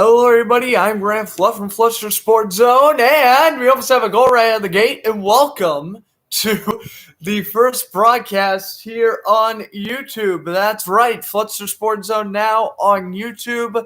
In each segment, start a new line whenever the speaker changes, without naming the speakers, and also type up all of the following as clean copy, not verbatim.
Hello, everybody. I'm Grant Fluff from Fluster Sports Zone, and we almost have a goal right out of the gate. And welcome to the first broadcast here on YouTube. That's right, Fluster Sports Zone now on YouTube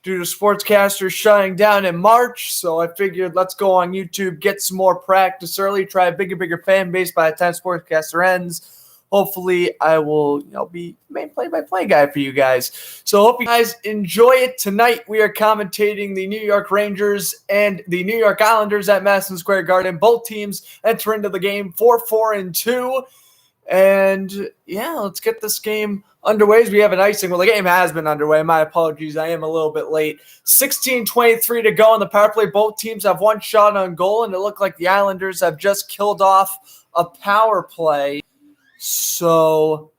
due to sportscasters shutting down in March. So I figured let's go on YouTube, get some more practice early, try a bigger fan base by the time sportscaster ends. Hopefully, I will be main play-by-play guy for you guys. So hope you guys enjoy it. Tonight, we are commentating the New York Rangers and the New York Islanders at Madison Square Garden. Both teams enter into the game 4-4-2. And, let's get this game underway as we have an icing. Well, the game has been underway. My apologies. I am a little bit late. 16:23 to go on the power play. Both teams have one shot on goal, and it looked like the Islanders have just killed off a power play. So,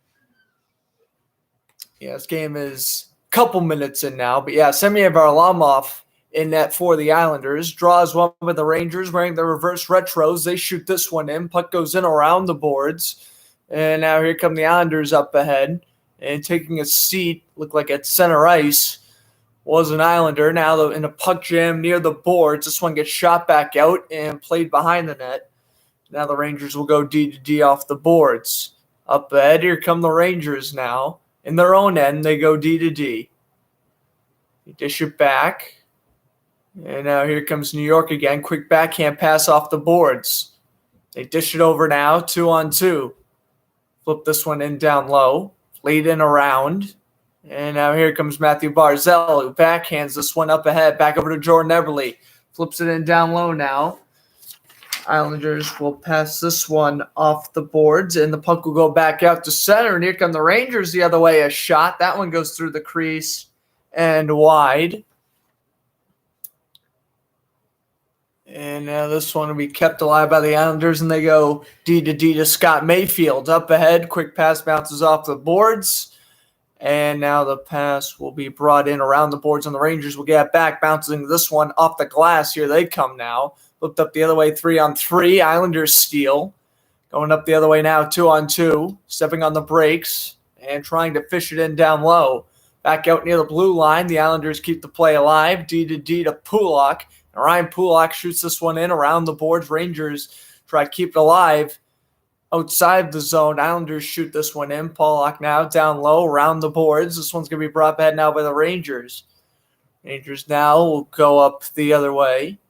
this game is a couple minutes in now. But, Semyon Varlamov in net for the Islanders. Draws one with the Rangers wearing the reverse retros. They shoot this one in. Puck goes in around the boards. And now here come the Islanders up ahead. And taking a seat, looked like at center ice, was an Islander. Now in a puck jam near the boards. This one gets shot back out and played behind the net. Now the Rangers will go D to D off the boards. Up ahead, here come the Rangers now. In their own end, they go D to D. They dish it back. And now here comes New York again. Quick backhand pass off the boards. They dish it over now, 2-on-2. Flip this one in down low. Played in around. And now here comes Matthew Barzal, who backhands this one up ahead. Back over to Jordan Eberle. Flips it in down low now. Islanders will pass this one off the boards, and the puck will go back out to center. And here come the Rangers the other way. A shot. That one goes through the crease and wide. And now this one will be kept alive by the Islanders, and they go D to D to Scott Mayfield. Up ahead, quick pass bounces off the boards. And now the pass will be brought in around the boards, and the Rangers will get back, bouncing this one off the glass. Here they come now. Flipped up the other way, 3-on-3. Islanders steal. Going up the other way now, 2-on-2. Stepping on the brakes and trying to fish it in down low. Back out near the blue line. The Islanders keep the play alive. D to D to Pulock. And Ryan Pulock shoots this one in around the boards. Rangers try to keep it alive outside the zone. Islanders shoot this one in. Pulock now down low around the boards. This one's going to be brought back now by the Rangers. Rangers now will go up the other way.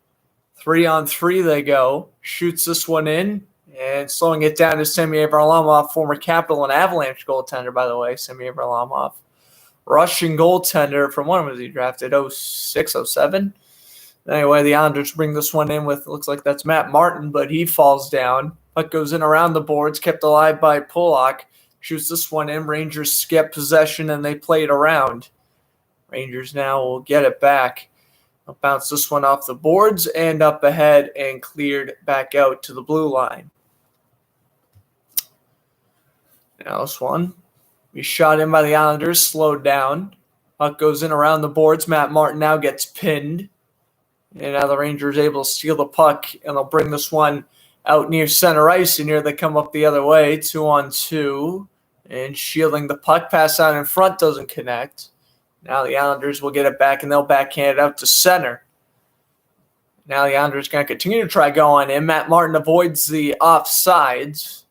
3-on-3 they go. Shoots this one in. And slowing it down to Semyon Varlamov, former Capital and Avalanche goaltender, by the way. Semyon Varlamov. Russian goaltender from when was he drafted? 06, 07? Anyway, the Islanders bring this one in with, looks like that's Matt Martin, but he falls down. Puck goes in around the boards, kept alive by Pulock. Shoots this one in. Rangers skip possession, and they play it around. Rangers now will get it back. I'll bounce this one off the boards and up ahead and cleared back out to the blue line. Now this one, we shot in by the Islanders, slowed down. Puck goes in around the boards. Matt Martin now gets pinned. And now the Rangers able to steal the puck, and they'll bring this one out near center ice. And here they come up the other way, 2-on-2. And shielding the puck, pass out in front, doesn't connect. Now the Islanders will get it back, and they'll backhand it out to center. Now the Islanders going to continue to try going in. Matt Martin avoids the offsides.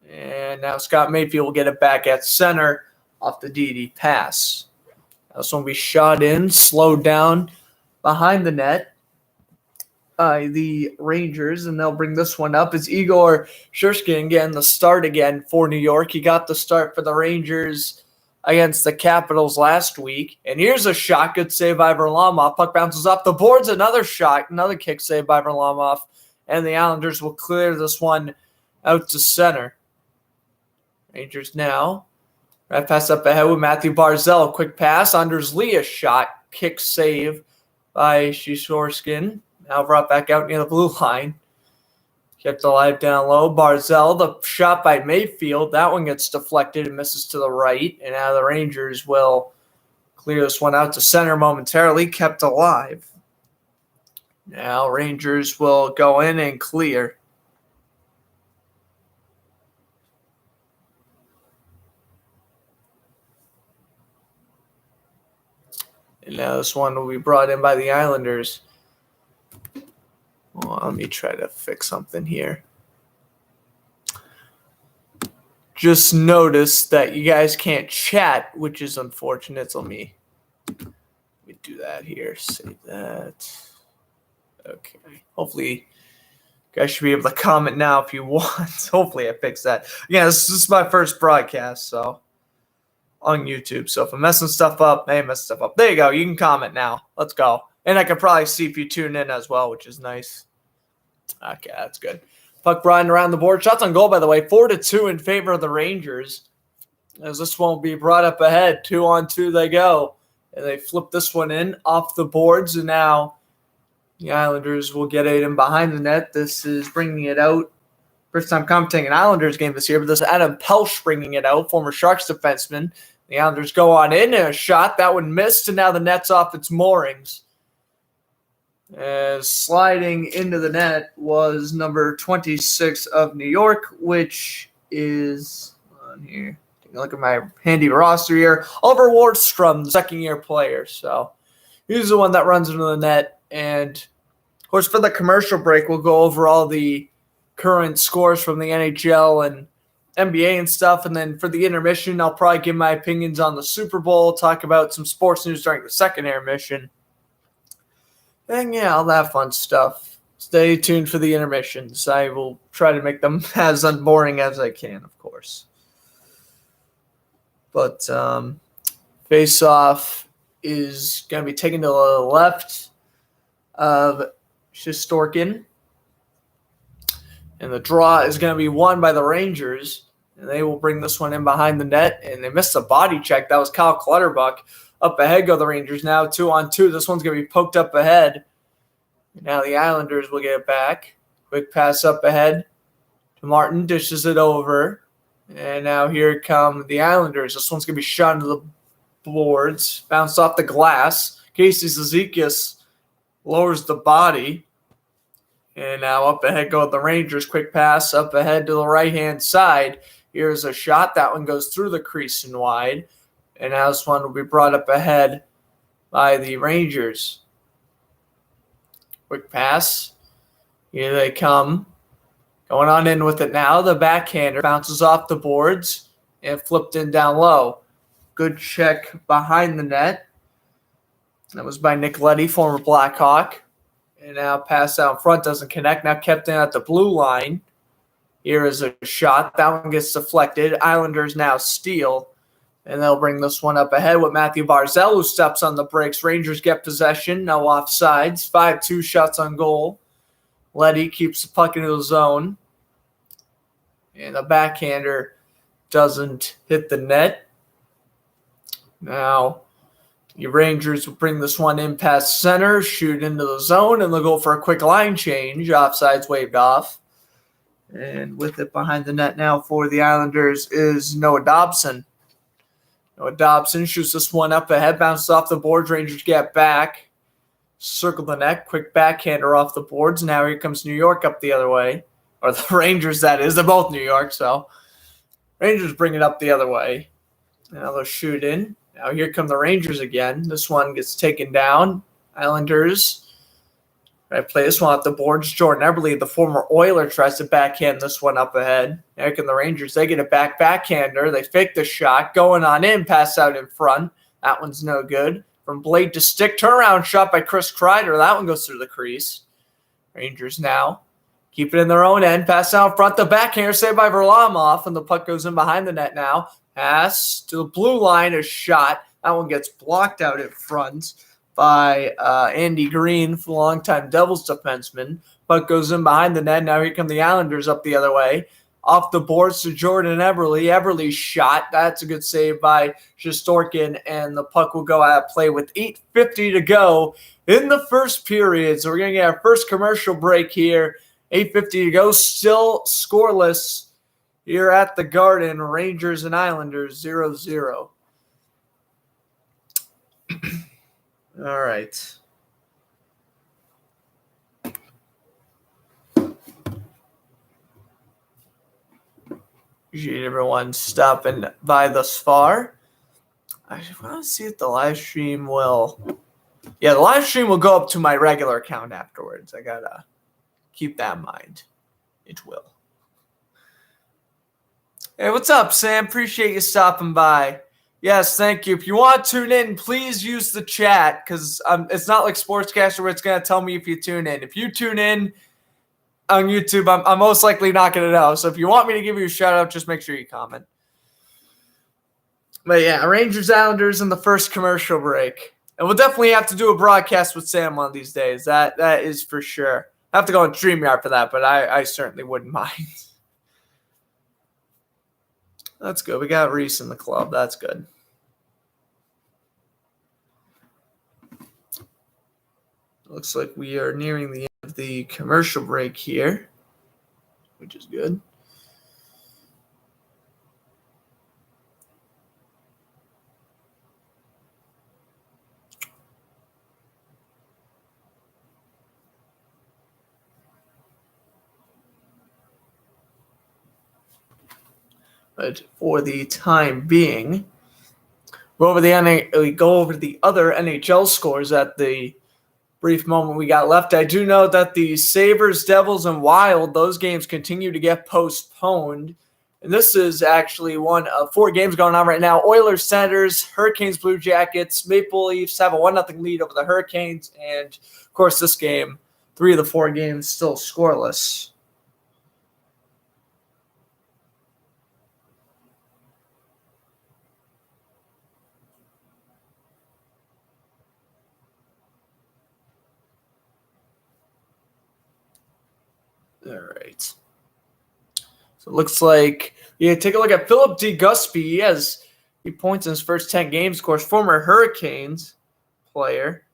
And now Scott Mayfield will get it back at center off the DD pass. Now this one will be shot in, slowed down behind the net by the Rangers, and they'll bring this one up. It's Igor Sherskin again, the start again for New York. He got the start for the Rangers against the Capitals last week. And here's a shot. Good save by Varlamov. Puck bounces off the boards. Another shot. Another kick save by Varlamov. And the Islanders will clear this one out to center. Rangers now. Right pass up ahead with Matthew Barzal. Quick pass. Anders Lee a shot. Kick save by Sherskin. Now brought back out near the blue line. Kept alive down low. Barzal, the shot by Mayfield. That one gets deflected and misses to the right. And now the Rangers will clear this one out to center momentarily. Kept alive. Now Rangers will go in and clear. And now this one will be brought in by the Islanders. Well, let me try to fix something here. Just noticed that you guys can't chat, which is unfortunate. So let me do that here. Save that. Okay. Hopefully, you guys should be able to comment now if you want. Hopefully, I fixed that. Yeah, this is my first broadcast, so on YouTube. So if I'm messing stuff up, hey, mess stuff up. There you go. You can comment now. Let's go. And I can probably see if you tune in as well, which is nice. Okay, that's good. Puck riding around the board. Shots on goal, by the way, 4-2 in favor of the Rangers. As this one will be brought up ahead. 2-on-2 they go. And they flip this one in off the boards. And now the Islanders will get it in behind the net. This is bringing it out. First time commentating an Islanders game this year, but this is Adam Pelch bringing it out, former Sharks defenseman. The Islanders go on in and a shot. That one missed, and now the net's off its moorings. As sliding into the net was number 26 of New York, which is on here. Take a look at my handy roster here. Oliver Wahlstrom, the second-year player. So he's the one that runs into the net. And, of course, for the commercial break, we'll go over all the current scores from the NHL and NBA and stuff. And then for the intermission, I'll probably give my opinions on the Super Bowl, talk about some sports news during the second intermission. And yeah, all that fun stuff. Stay tuned for the intermissions. I will try to make them as unboring as I can, of course. But face-off is going to be taken to the left of Shesterkin. And the draw is going to be won by the Rangers. And they will bring this one in behind the net. And they missed a body check. That was Kyle Clutterbuck. Up ahead go the Rangers now, 2-on-2. This one's going to be poked up ahead. Now the Islanders will get it back. Quick pass up ahead to Martin. Dishes it over. And now here come the Islanders. This one's going to be shot into the boards. Bounced off the glass. Casey Cizikas lowers the body. And now up ahead go the Rangers. Quick pass up ahead to the right-hand side. Here's a shot. That one goes through the crease and wide. And now this one will be brought up ahead by the Rangers. Quick pass. Here they come. Going on in with it now. The backhander bounces off the boards and flipped in down low. Good check behind the net. That was by Nick Leddy, former Blackhawk. And now pass out in front doesn't connect. Now kept in at the blue line. Here is a shot. That one gets deflected. Islanders now steal. And they'll bring this one up ahead with Matthew Barzal, who steps on the brakes. Rangers get possession. No offsides. 5-2 shots on goal. Leddy keeps the puck into the zone. And the backhander doesn't hit the net. Now, the Rangers will bring this one in past center, shoot into the zone, and they'll go for a quick line change. Offsides waved off. And with it behind the net now for the Islanders is Noah Dobson. Noah Dobson shoots this one up ahead, bounces off the boards. Rangers get back. Circle the net, quick backhander off the boards. Now here comes New York up the other way. Or the Rangers, that is. They're both New York, so Rangers bring it up the other way. Now they'll shoot in. Now here come the Rangers again. This one gets taken down. Islanders play this one off the boards. Jordan Eberle, the former Oiler, tries to backhand this one up ahead. Now here come the Rangers. They get a backhander. They fake the shot. Going on in, pass out in front. That one's no good. From blade to stick, turnaround shot by Chris Kreider. That one goes through the crease. Rangers now keep it in their own end. Pass out in front. The backhander saved by Varlamov, and the puck goes in behind the net now. Pass to the blue line, a shot. That one gets blocked out in front by Andy Green, the longtime Devils defenseman. Puck goes in behind the net. Now here come the Islanders up the other way. Off the boards to Jordan Eberle. Eberle's shot. That's a good save by Shesterkin, and the puck will go out of play with 8:50 to go in the first period. So we're going to get our first commercial break here. 8:50 to go. Still scoreless here at the Garden. Rangers and Islanders 0-0. All right. Appreciate everyone stopping by thus far. I want to see if the live stream will. Yeah, the live stream will go up to my regular account afterwards. I gotta keep that in mind. It will. Hey, what's up, Sam? Appreciate you stopping by. Yes, thank you. If you want to tune in, please use the chat because it's not like Sportscaster where it's going to tell me if you tune in. If you tune in on YouTube, I'm most likely not going to know. So if you want me to give you a shout out, just make sure you comment. But yeah, Rangers Islanders in the first commercial break. And we'll definitely have to do a broadcast with Sam one of these days. That is for sure. I have to go on StreamYard for that, but I certainly wouldn't mind. That's good. We got Reese in the club. That's good. Looks like we are nearing the end of the commercial break here, which is good. But for the time being, we go over the other NHL scores at the brief moment we got left. I do know that the Sabres, Devils, and Wild, those games continue to get postponed. And this is actually one of 4 games going on right now. Oilers, Senators, Hurricanes, Blue Jackets, Maple Leafs have a 1-0 lead over the Hurricanes. And, of course, this game, 3 of the 4 games still scoreless. All right. So it looks like take a look at Philip DeGusby. He points in his first 10 games, of course, former Hurricanes player.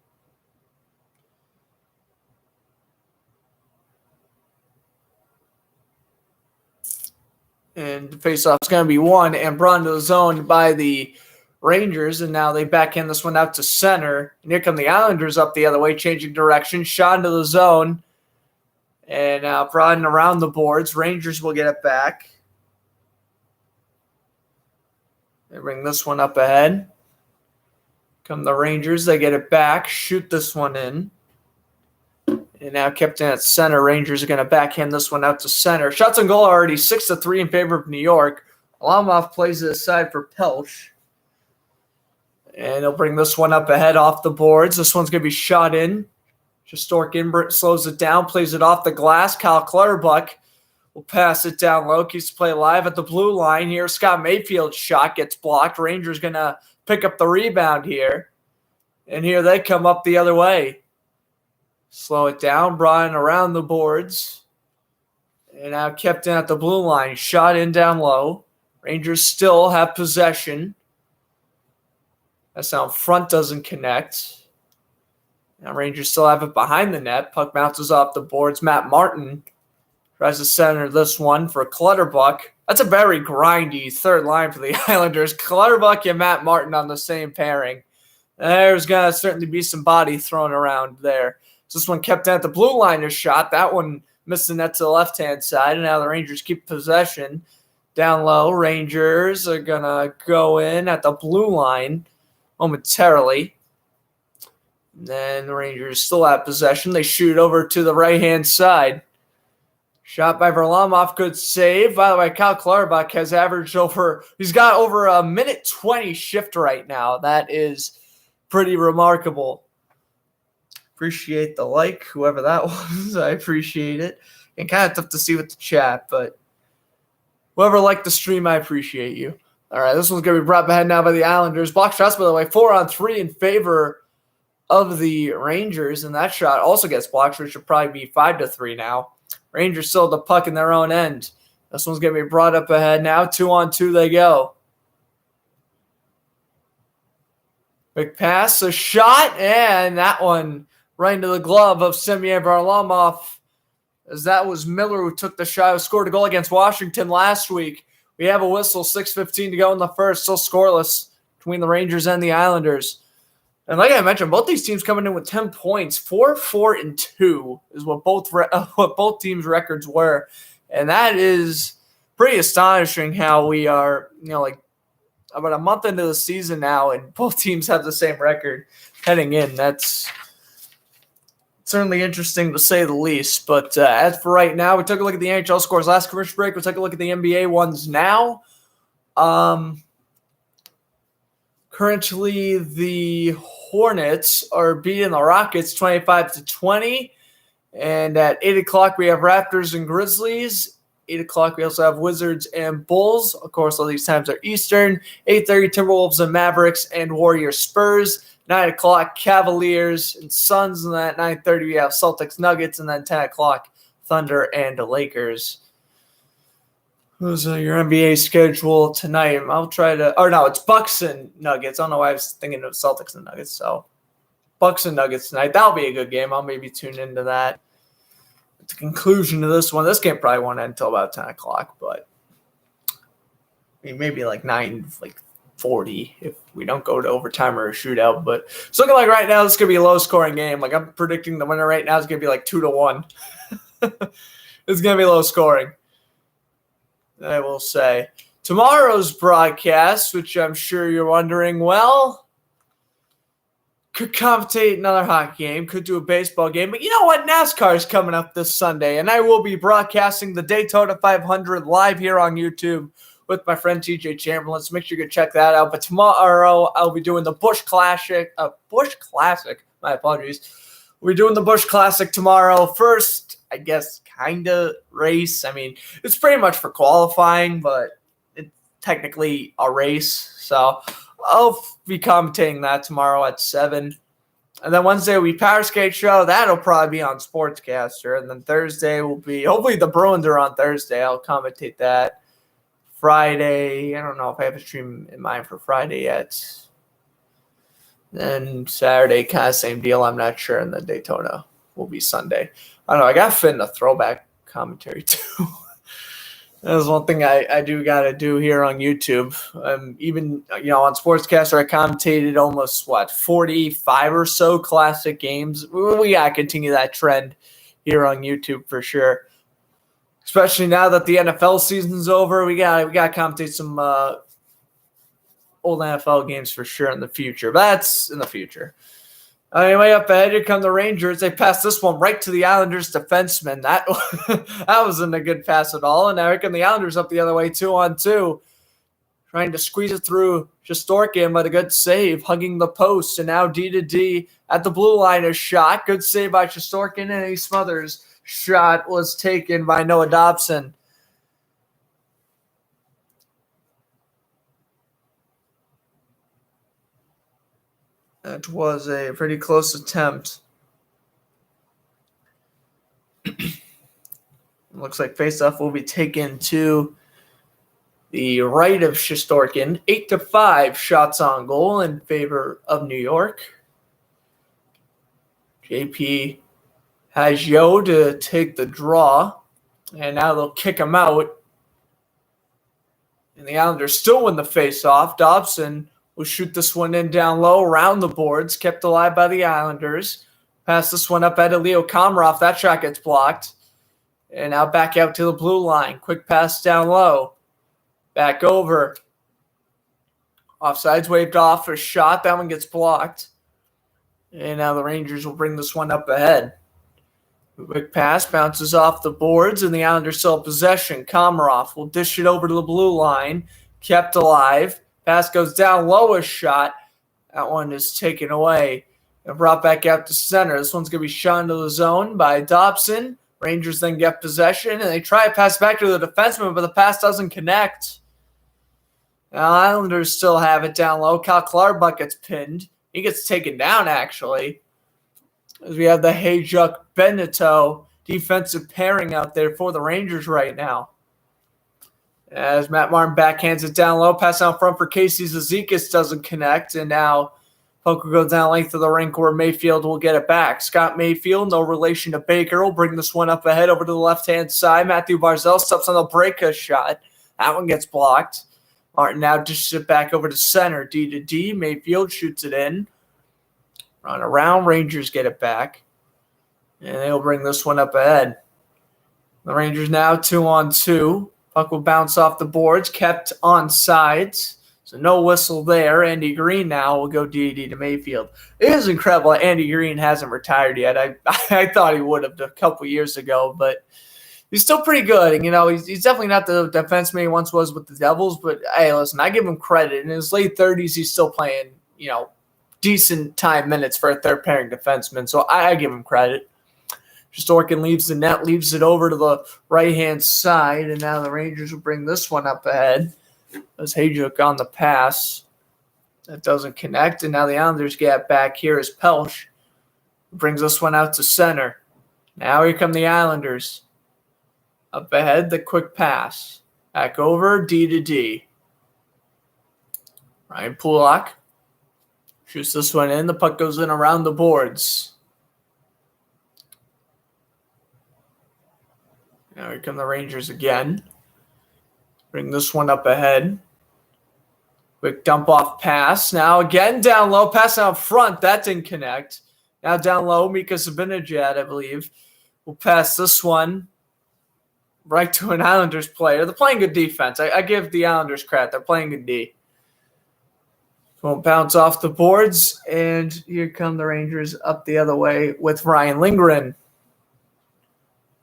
And the faceoff is going to be won and brought into the zone by the Rangers, and now they backhand this one out to center. And here come the Islanders up the other way, changing direction, shot into the zone. And now brought in around the boards. Rangers will get it back. They bring this one up ahead. Come the Rangers. They get it back. Shoot this one in. And now kept in at center. Rangers are going to backhand this one out to center. Shots on goal already 6-3 in favor of New York. Alamov plays it aside for Pelch. And he'll bring this one up ahead off the boards. This one's going to be shot in. Shesterkin slows it down, plays it off the glass. Kyle Clutterbuck will pass it down low. Keeps the play live at the blue line here. Scott Mayfield's shot gets blocked. Rangers going to pick up the rebound here. And here they come up the other way. Slow it down. Brian around the boards. And now kept in at the blue line. Shot in down low. Rangers still have possession. That's out front doesn't connect. Now Rangers still have it behind the net. Puck bounces off the boards. Matt Martin tries to center this one for Clutterbuck. That's a very grindy third line for the Islanders. Clutterbuck and Matt Martin on the same pairing. There's going to certainly be some body thrown around there. So this one kept at the blue line is shot. That one missed the net to the left-hand side. And now the Rangers keep possession. Down low, Rangers are going to go in at the blue line momentarily. Then the Rangers still have possession. They shoot over to the right-hand side. Shot by Varlamov. Good save. By the way, Kyle Clutterbuck has averaged he's got over a minute 20 shift right now. That is pretty remarkable. Appreciate the like, whoever that was. I appreciate it. And kind of tough to see with the chat, but whoever liked the stream, I appreciate you. All right, this one's going to be brought ahead now by the Islanders. Block shots, by the way, 4-on-3 in favor of the Rangers, and that shot also gets blocked, which should probably be 5-3 now. Rangers still the puck in their own end. This one's going to be brought up ahead now. 2-on-2 they go. Quick pass, a shot, and that one right into the glove of Semyon Varlamov, as that was Miller who took the shot, who scored a goal against Washington last week. We have a whistle, 6:15 to go in the first, still scoreless between the Rangers and the Islanders. And like I mentioned, both these teams coming in with 10 points, 4-4-2 is what both teams' records were, and that is pretty astonishing. How we are, about a month into the season now, and both teams have the same record heading in. That's certainly interesting to say the least. But as for right now, we took a look at the NHL scores last commercial break. We'll take a look at the NBA ones now. Currently, the Hornets are beating the Rockets 25-20. And at 8 o'clock, we have Raptors and Grizzlies. 8 o'clock, we also have Wizards and Bulls. Of course, all these times are Eastern. 8:30, Timberwolves and Mavericks and Warriors Spurs. 9 o'clock, Cavaliers and Suns. And then at 9:30, we have Celtics Nuggets. And then 10 o'clock, Thunder and Lakers. Who's your NBA schedule tonight? I'll try to – or no, it's Bucks and Nuggets. I don't know why I was thinking of Celtics and Nuggets. So Bucks and Nuggets tonight. That'll be a good game. I'll maybe tune into that. At the conclusion of this one, this game probably won't end until about 10 o'clock. But I mean, maybe like 9:40 if we don't go to overtime or a shootout. But it's looking like right now this is going to be a low-scoring game. Like I'm predicting the winner right now is going to be like 2-1. It's going to be low-scoring. I will say. Tomorrow's broadcast, which I'm sure you're wondering, well, could commentate another hockey game, could do a baseball game, but you know what? NASCAR is coming up this Sunday, and I will be broadcasting the Daytona 500 live here on YouTube with my friend TJ Chamberlain. So make sure you check that out. But tomorrow, I'll be doing the Busch Classic. My apologies. We're doing the Busch Classic tomorrow. First, I guess, kind of race. I mean, it's pretty much for qualifying, but it's technically a race. So I'll be commentating that tomorrow at 7. And then Wednesday will be Power Skate Show. That'll probably be on Sportscaster. And then Thursday will be, hopefully the Bruins are on Thursday. I'll commentate that. Friday, I don't know if I have a stream in mind for Friday yet. Then Saturday, kind of same deal. I'm not sure. And then Daytona will be Sunday. I don't know. I got to fit in a throwback commentary too. That's one thing I do got to do here on YouTube. Even, on Sportscaster, I commentated almost, 45 or so classic games. We got to continue that trend here on YouTube for sure. Especially now that the NFL season's over, we got to commentate some old NFL games for sure in the future. But that's in the future. Anyway, up ahead, here come the Rangers. They passed this one right to the Islanders defenseman. That wasn't a good pass at all. And now here come the Islanders up the other way, 2-on-2. Trying to squeeze it through Shesterkin, but a good save, hugging the post. And now D-to-D at the blue line, a shot. Good save by Shesterkin, and he smothers. Shot was taken by Noah Dobson. That was a pretty close attempt. Looks like faceoff will be taken to the right of Shesterkin. 8-5 shots on goal in favor of New York. JP has Yo to take the draw. And now they'll kick him out. And the Islanders still win the faceoff. Dobson will shoot this one in down low around the boards, kept alive by the Islanders. Pass this one up at Leo Komarov. That shot gets blocked. And now back out to the blue line. Quick pass down low. Back over. Offsides waved off. A shot. That one gets blocked. And now the Rangers will bring this one up ahead. Quick pass bounces off the boards, and the Islanders still have possession. Komarov will dish it over to the blue line. Kept alive. Pass goes down low, a shot. That one is taken away and brought back out to center. This one's going to be shot into the zone by Dobson. Rangers then get possession, and they try to pass back to the defenseman, but the pass doesn't connect. Now Islanders still have it down low. Kyle Clutterbuck gets pinned. He gets taken down, actually. As we have the Hayjuk-Benito defensive pairing out there for the Rangers right now. As Matt Martin backhands it down low, pass out front for Casey Zizekas doesn't connect, and now puck will go down length of the rink where Mayfield will get it back. Scott Mayfield, no relation to Baker, will bring this one up ahead over to the left-hand side. Matthew Barzal steps on the break a shot. That one gets blocked. Martin now dishes it back over to center. D-to-D. Mayfield shoots it in. Run around. Rangers get it back. And they'll bring this one up ahead. The Rangers now 2-on-2. Puck will bounce off the boards. Kept on sides. So no whistle there. Andy Green now will go DD to Mayfield. It is incredible that Andy Green hasn't retired yet. I thought he would have a couple years ago, but he's still pretty good. And, he's definitely not the defenseman he once was with the Devils. But, hey, listen, I give him credit. In his late 30s, he's still playing, decent time minutes for a third-pairing defenseman. So I give him credit. Shesterkin leaves the net, leaves it over to the right-hand side. And now the Rangers will bring this one up ahead. As Hayjuk on the pass. That doesn't connect. And now the Islanders get back here as Pelch brings this one out to center. Now here come the Islanders. Up ahead, the quick pass. Back over, D to D. Ryan Pulock shoots this one in. The puck goes in around the boards. Now here come the Rangers again. Bring this one up ahead. Quick dump off pass. Now again down low. Pass out front. That didn't connect. Now down low. Mika Zibanejad, I believe, will pass this one right to an Islanders player. They're playing good defense. I give the Islanders credit. They're playing good D. Won't bounce off the boards. And here come the Rangers up the other way with Ryan Lindgren.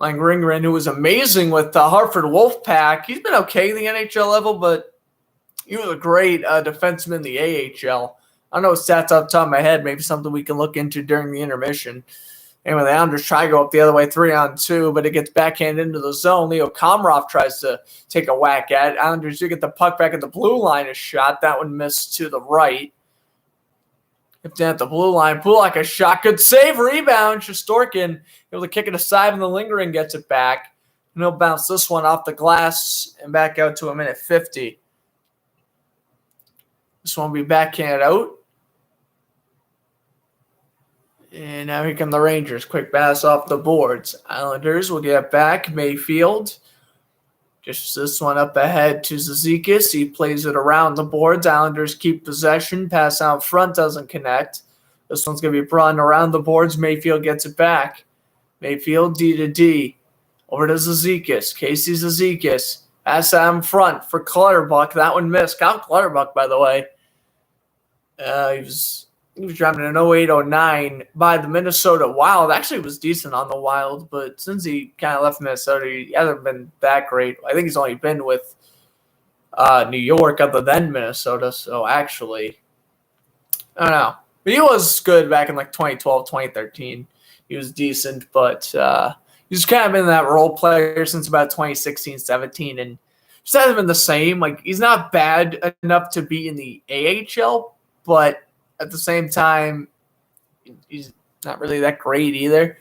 Ryan Lindgren, who was amazing with the Hartford Wolfpack. He's been okay at the NHL level, but he was a great defenseman in the AHL. I don't know stats off the top of my head. Maybe something we can look into during the intermission. Anyway, the Islanders try to go up the other way, 3-on-2, but it gets backhand into the zone. Leo Komarov tries to take a whack at it. Islanders do get the puck back at the blue line, a shot. That one missed to the right. If down at the blue line, Pulock a shot. Good save, rebound. Shesterkin able to kick it aside, and the Lindgren gets it back. And he'll bounce this one off the glass and back out to a minute 50. This one will be backhanded out. And now here come the Rangers. Quick pass off the boards. Islanders will get back. Mayfield. Just this one up ahead to Zizekas. He plays it around the boards. Islanders keep possession. Pass out front doesn't connect. This one's going to be brought around the boards. Mayfield gets it back. Mayfield D to D. Over to Zizekas. Casey Zizekas. Pass out in front for Clutterbuck. That one missed. Kyle Clutterbuck, by the way. He was driving an 08-09 by the Minnesota Wild. Actually was decent on the Wild, but since he kind of left Minnesota, he hasn't been that great. I think he's only been with New York other than Minnesota, so actually, I don't know. But he was good back in 2012, 2013. He was decent, but he's kind of been that role player since about 2016, 17, and just hasn't been the same. He's not bad enough to be in the AHL, but at the same time, he's not really that great either.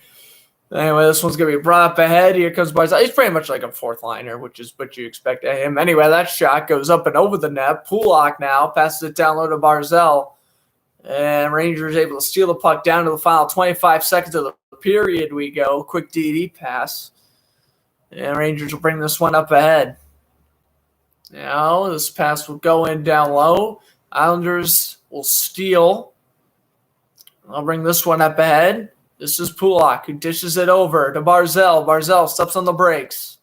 Anyway, this one's going to be brought up ahead. Here comes Barzal. He's pretty much like a fourth liner, which is what you expect of him. Anyway, that shot goes up and over the net. Pulock now passes it down low to Barzal. And Rangers able to steal the puck down to the final 25 seconds of the period we go. Quick DD pass. And Rangers will bring this one up ahead. Now this pass will go in down low. Islanders will steal. I'll bring this one up ahead. This is Pulock who dishes it over to Barzal. Barzal steps on the brakes.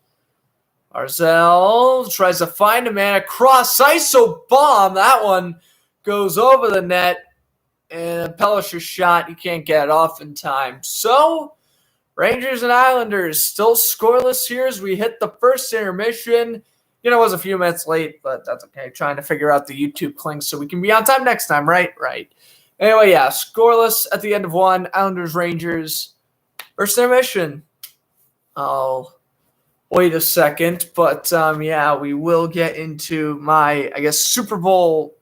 Barzal tries to find a man across. ISO bomb. That one goes over the net. And Pellisher's shot, you can't get it off in time. So, Rangers and Islanders still scoreless here as we hit the first intermission. It was a few minutes late, but that's okay. Trying to figure out the YouTube clinks so we can be on time next time, right? Right. Anyway, yeah, scoreless at the end of one. Islanders, Rangers, first intermission. I'll wait a second, but yeah, we will get into my, Super Bowl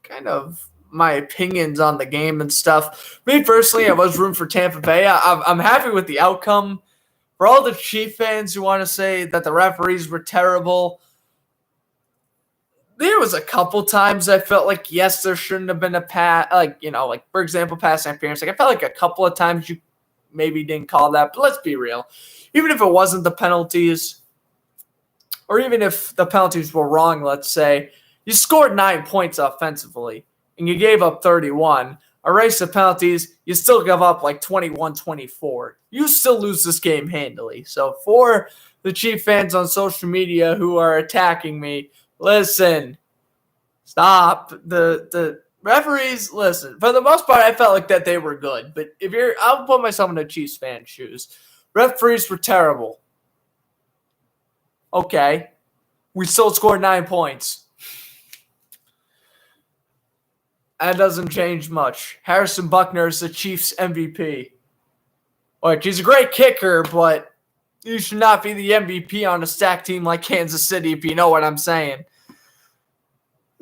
kind of my opinions on the game and stuff. Me personally, I was rooting for Tampa Bay. I'm happy with the outcome. For all the Chief fans who want to say that the referees were terrible, there was a couple times I felt like, yes, there shouldn't have been a pass. For example, pass interference. I felt like a couple of times you maybe didn't call that. But let's be real. Even if it wasn't the penalties, or even if the penalties were wrong, let's say, you scored 9 points offensively, and you gave up 31. Erase the penalties, you still give up 21-24. You still lose this game handily. So for the Chief fans on social media who are attacking me, listen, Stop. The referees, listen, for the most part, I felt like that they were good. But I'll put myself in a Chiefs fan shoes. Referees were terrible. Okay. We still scored 9 points. That doesn't change much. Harrison Buckner is the Chiefs MVP. Like, he's a great kicker, but you should not be the MVP on a stacked team like Kansas City, if you know what I'm saying.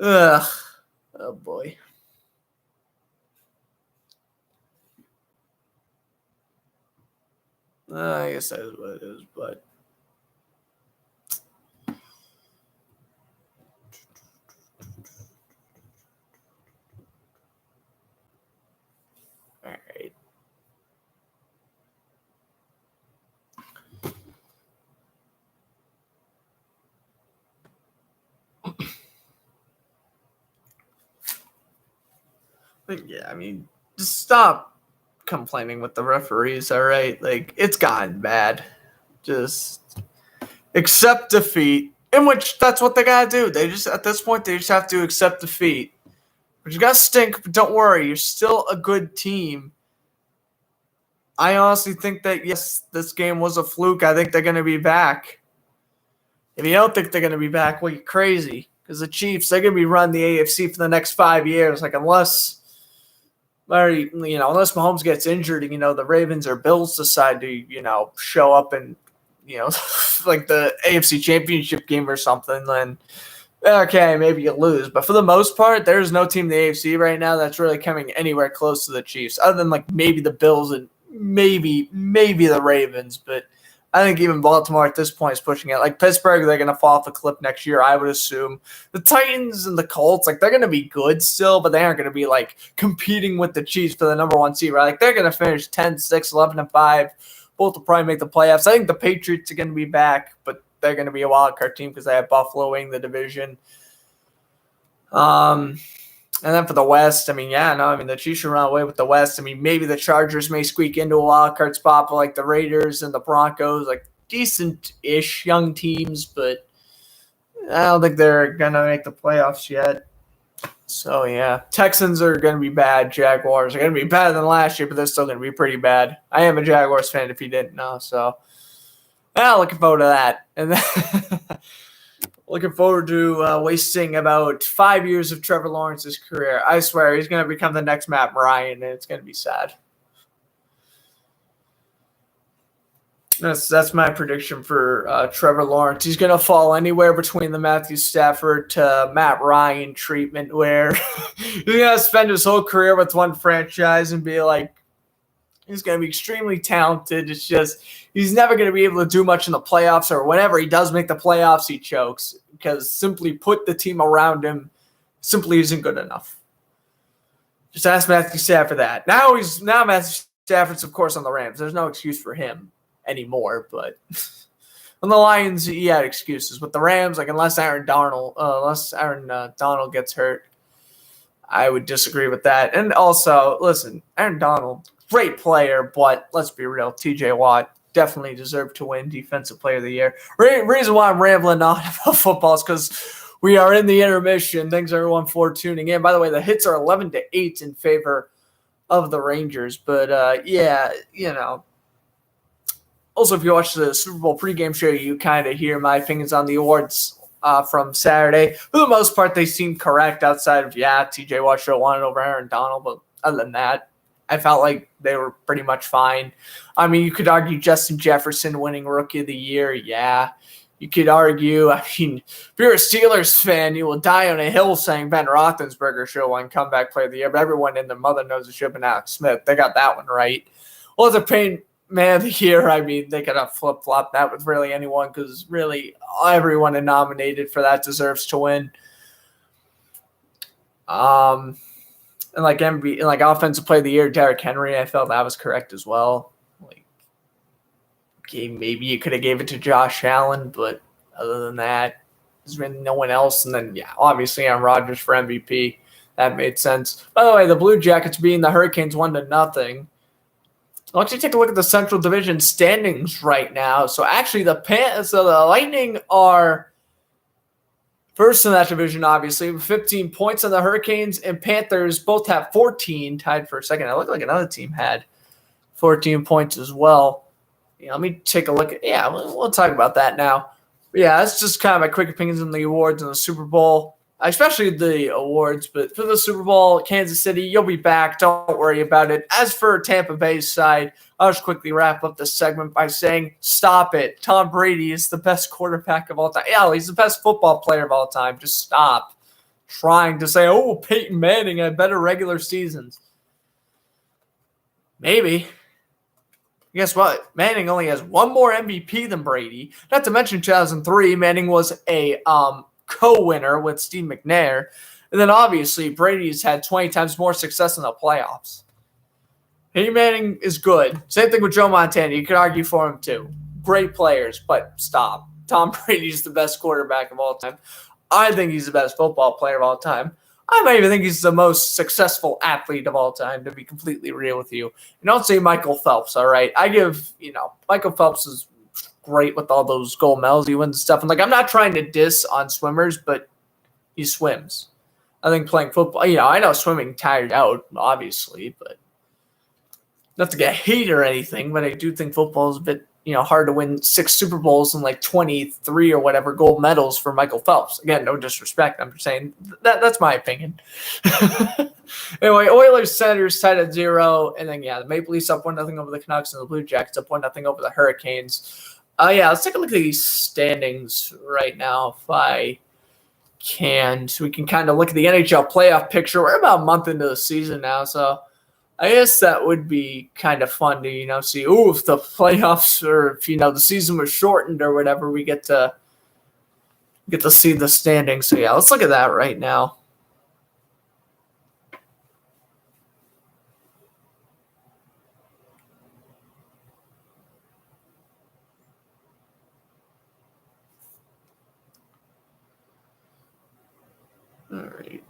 Ugh. Oh, boy. I guess that is what it is, but... All right. But yeah, I mean, just stop complaining with the referees, all right? Like, it's gotten bad. Just accept defeat, in which that's what they gotta do. They just, at this point, they just have to accept defeat. But you gotta stink, but don't worry, you're still a good team. I honestly think that, yes, this game was a fluke. I think they're gonna be back. If you don't think they're gonna be back, well, you're crazy. Because the Chiefs, they're gonna be running the AFC for the next 5 years. Like, unless Mahomes gets injured and, the Ravens or Bills decide to, show up and, like the AFC Championship game or something, then, okay, maybe you lose. But for the most part, there's no team in the AFC right now that's really coming anywhere close to the Chiefs, other than, like, maybe the Bills and maybe the Ravens. But I think even Baltimore at this point is pushing it. Like Pittsburgh, they're going to fall off a cliff next year, I would assume. The Titans and the Colts, like, they're going to be good still, but they aren't going to be, like, competing with the Chiefs for the number 1 seed, right? Like, they're going to finish 10-6, 11-5. Both will probably make the playoffs. I think the Patriots are going to be back, but they're going to be a wild card team because they have Buffalo winning the division. And then for the West, the Chiefs should run away with the West. Maybe the Chargers may squeak into a wild card spot, but like the Raiders and the Broncos, like decent-ish young teams, but I don't think they're going to make the playoffs yet. So, yeah, Texans are going to be bad. Jaguars are going to be better than last year, but they're still going to be pretty bad. I am a Jaguars fan if you didn't know, so looking forward to that. And then looking forward to wasting about 5 years of Trevor Lawrence's career. I swear, he's going to become the next Matt Ryan, and it's going to be sad. That's my prediction for Trevor Lawrence. He's going to fall anywhere between the Matthew Stafford to Matt Ryan treatment, where he's going to spend his whole career with one franchise and be like, he's going to be extremely talented. It's just he's never going to be able to do much in the playoffs, or whenever he does make the playoffs, he chokes because simply put, the team around him simply isn't good enough. Just ask Matthew Stafford that. Now Matthew Stafford's, of course, on the Rams. There's no excuse for him anymore, but on the Lions, he had excuses. With the Rams, like, unless Aaron Donald gets hurt, I would disagree with that. And also, listen, Aaron Donald, great player, but let's be real, TJ Watt definitely deserved to win Defensive Player of the Year. Reason why I'm rambling on about football is because we are in the intermission. Thanks, everyone, for tuning in. By the way, the hits are 11-8 in favor of the Rangers. But, also, if you watch the Super Bowl pregame show, you kind of hear my opinions on the awards from Saturday. For the most part, they seem correct outside of, TJ Watt should have won it over Aaron Donald. But other than that, I felt like they were pretty much fine. You could argue Justin Jefferson winning Rookie of the Year. Yeah. You could argue, if you're a Steelers fan, you will die on a hill saying Ben Roethlisberger should have won Comeback Player of the Year. But everyone and their mother knows it should have been Alex Smith. They got that one right. Well, the Pain Man of the Year, they could have flip-flopped that with really anyone, because really everyone nominated for that deserves to win. And Offensive Player of the Year, Derrick Henry, I felt that was correct as well. Maybe you could have gave it to Josh Allen, but other than that, there's really no one else. And then, obviously Aaron Rodgers for MVP. That made sense. By the way, the Blue Jackets beating the Hurricanes 1-0. I'll actually take a look at the Central Division standings right now. So actually, the Lightning are First in that division, obviously, with 15 points, and the Hurricanes and Panthers both have 14, tied for second. It looked like another team had 14 points as well. Let me take a look at. Yeah, we'll talk about that now. But yeah, that's just kind of my quick opinions on the awards and the Super Bowl, especially the awards. But for the Super Bowl, Kansas City, you'll be back. Don't worry about it. As for Tampa Bay's side, I'll just quickly wrap up this segment by saying, stop it. Tom Brady is the best quarterback of all time. Yeah, he's the best football player of all time. Just stop trying to say, oh, Peyton Manning had better regular seasons. Maybe. Guess what? Manning only has one more MVP than Brady. Not to mention 2003, Manning was a co-winner with Steve McNair. And then obviously Brady's had 20 times more success in the playoffs. Peyton Manning is good. Same thing with Joe Montana. You could argue for him too. Great players, but stop. Tom Brady's the best quarterback of all time. I think he's the best football player of all time. I might even think he's the most successful athlete of all time, to be completely real with you. And don't say Michael Phelps, all right? I give, Michael Phelps is great with all those gold medals he wins and stuff. And, I'm not trying to diss on swimmers, but he swims. I think playing football, I know swimming tired out, obviously, but not to get hate or anything, but I do think football is a bit, hard to win 6 Super Bowls and 23 or whatever gold medals for Michael Phelps. Again, no disrespect. I'm just saying that's my opinion. Anyway, Oilers Senators tied at 0. And then, the Maple Leafs up 1-0 over the Canucks, and the Blue Jackets up 1-0 over the Hurricanes. Let's take a look at these standings right now if I can. So we can kind of look at the NHL playoff picture. We're about a month into the season now, so I guess that would be kind of fun to, see, if the playoffs or if, the season was shortened or whatever, we get to see the standings. So, let's look at that right now. All right.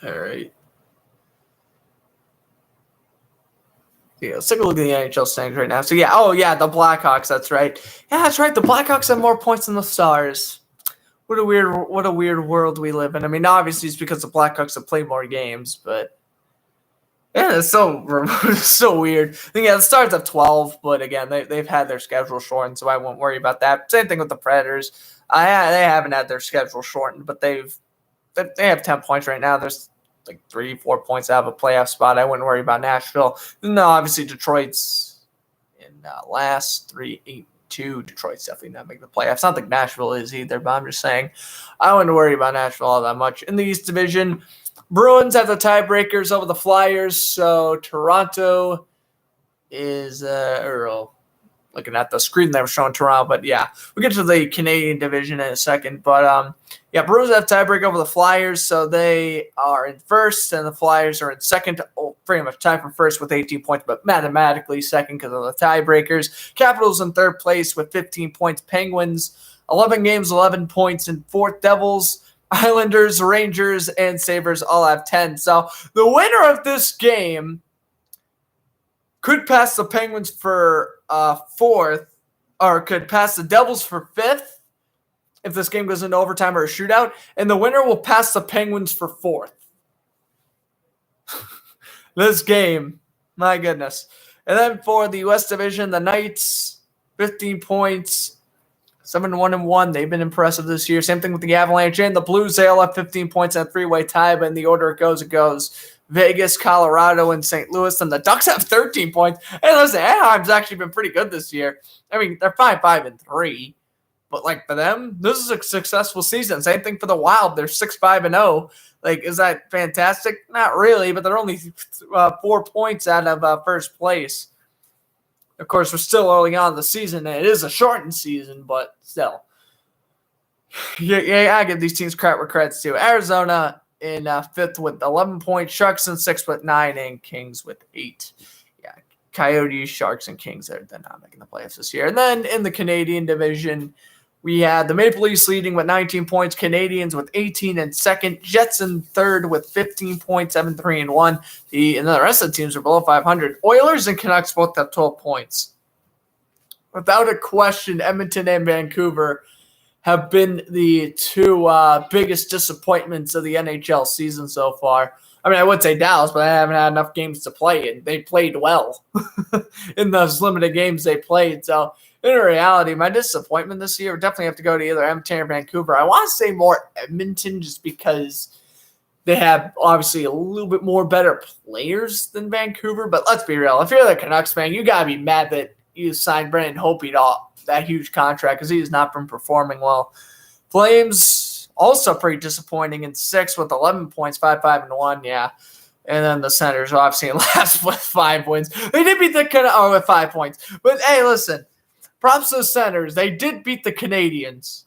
All right. Let's take a look at the NHL standings right now. So, the Blackhawks, that's right. Yeah, that's right. The Blackhawks have more points than the Stars. What a weird world we live in. I mean, obviously it's because the Blackhawks have played more games, but it's so weird. I think, the Stars have 12, but again, they've had their schedule shortened, so I won't worry about that. Same thing with the Predators. They haven't had their schedule shortened, but they have 10 points right now. There's 3-4 points out of a playoff spot. I wouldn't worry about Nashville. No, obviously Detroit's in last 3-8-2. Detroit's definitely not making the playoffs. Not like Nashville is either, but I'm just saying I wouldn't worry about Nashville all that much. In the East Division, Bruins have the tiebreakers over the Flyers, so Toronto is looking at the screen that was showing Toronto, but we'll get to the Canadian division in a second. But Bruins have tiebreak over the Flyers, so they are in first, and the Flyers are in second, pretty much tied for first with 18 points, but mathematically second because of the tiebreakers. Capitals in third place with 15 points. Penguins, 11 games, 11 points in fourth. Devils, Islanders, Rangers, and Sabres all have 10. So the winner of this game could pass the Penguins for fourth, or could pass the Devils for fifth if this game goes into overtime or a shootout, and the winner will pass the Penguins for fourth. This game, my goodness. And then for the West Division, the Knights, 15 points, 7-1-1. They've been impressive this year. Same thing with the Avalanche and the Blues. They all have 15 points in a three-way tie, but in the order it goes Vegas, Colorado, and St. Louis. And the Ducks have 13 points. Hey, listen, Anaheim's actually been pretty good this year. I mean, they're 5-5-3. But, for them, this is a successful season. Same thing for the Wild. They're 6-5-0. Is that fantastic? Not really, but they're only 4 points out of first place. Of course, we're still early on in the season, and it is a shortened season, but still. I give these teams credit where credit's due. Arizona in fifth with 11 points, Sharks in sixth with 9, and Kings with 8. Coyotes, Sharks, and Kings that are not making the playoffs this year. And then in the Canadian division, we had the Maple Leafs leading with 19 points, Canadians with 18 in second, Jets in third with 15 points, 7-3-1. And then the rest of the teams are below 500. Oilers and Canucks both have 12 points. Without a question, Edmonton and Vancouver have been the two biggest disappointments of the NHL season so far. I mean, I would say Dallas, but I haven't had enough games to play, and they played well in those limited games they played. So, in reality, my disappointment this year would definitely have to go to either Edmonton or Vancouver. I want to say more Edmonton just because they have obviously a little bit more better players than Vancouver. But let's be real. If you're the Canucks fan, you got to be mad that you signed Brendan Hope off that huge contract because he has not been performing well. Flames also pretty disappointing in 6th with 11 points, 5-5-1, yeah. And then the Senators obviously last with 5 wins. They did beat the with 5 points. But hey, listen, props to the Senators. They did beat the Canadians.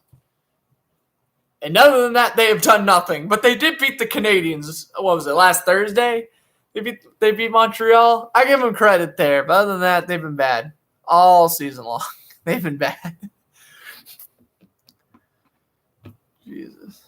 And other than that, they have done nothing. But they did beat the Canadians. What was it, last Thursday? They beat Montreal. I give them credit there. But other than that, they've been bad all season long. They've been bad. Jesus.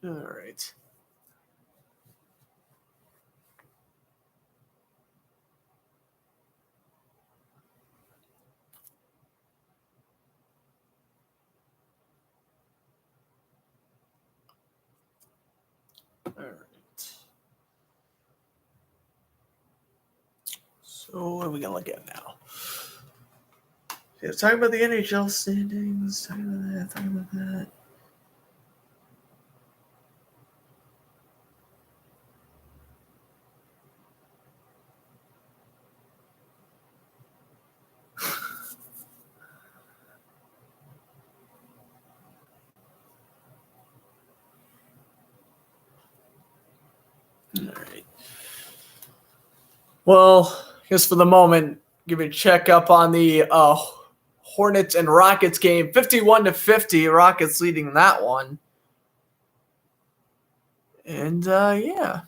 All right. All right. So what are we going to look at now? Yeah, talking about the NHL standings. Talking about that. All right. Well, I guess for the moment, give a check up on the Hornets and Rockets game. 51-50. Rockets leading that one. And, yeah.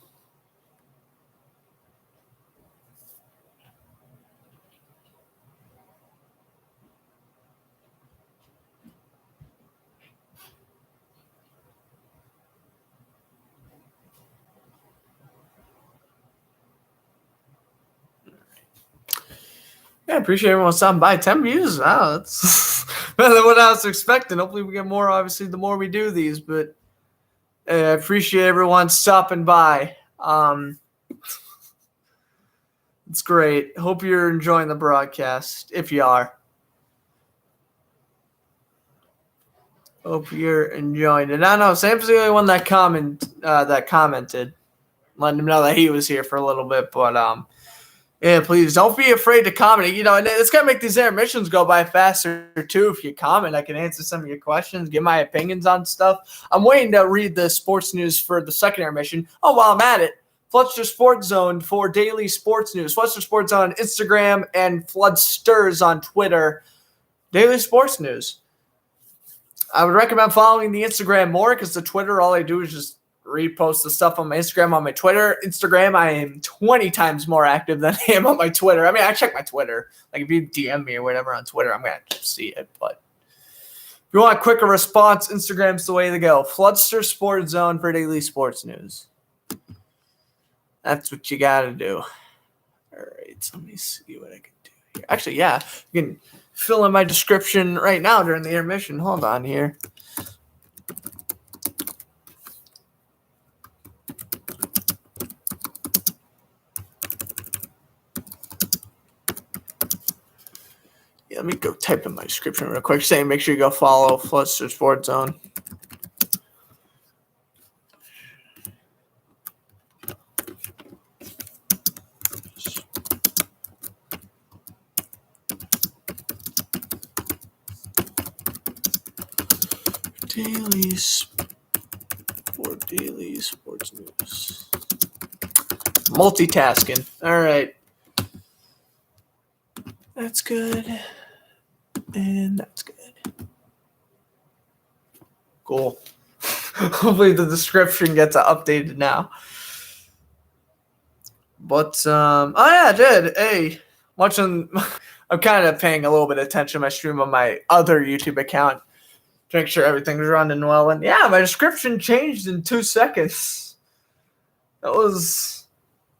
Yeah, I appreciate everyone stopping by. 10 views. Wow, that's better than what I was expecting. Hopefully we get more, obviously, the more we do these. But I appreciate everyone stopping by. It's great. Hope you're enjoying the broadcast, if you are. Hope you're enjoying it. I know Sam's the only one that commented, letting him know that he was here for a little bit. But yeah, please don't be afraid to comment. You know, and it's gonna make these intermissions go by faster too. If you comment, I can answer some of your questions, give my opinions on stuff. I'm waiting to read the sports news for the second intermission. Oh, while I'm at it, Floodster Sports Zone for daily sports news. Floodster Sports Zone on Instagram and Floodsters on Twitter. Daily sports news. I would recommend following the Instagram more because the Twitter, all I do is just repost the stuff on my Instagram, on my Twitter. Instagram, I am 20 times more active than I am on my Twitter. I mean, I check my Twitter. Like, if you DM me or whatever on Twitter, I'm going to see it. But if you want a quicker response, Instagram's the way to go. Floodster Sports Zone for daily sports news. That's what you got to do. All right, so let me see what I can do here. Actually, yeah, you can fill in my description right now during the intermission. Hold on here. Yeah, let me go type in my description real quick. Saying make sure you go follow Floodster Sports Zone. Daily Daily Sports News. Multitasking. All right. That's good. And that's good. Cool. Hopefully the description gets updated now. But, oh yeah, I did. Hey, watching, I'm kind of paying a little bit of attention to my stream on my other YouTube account to make sure everything's running well. And yeah, my description changed in 2 seconds. That was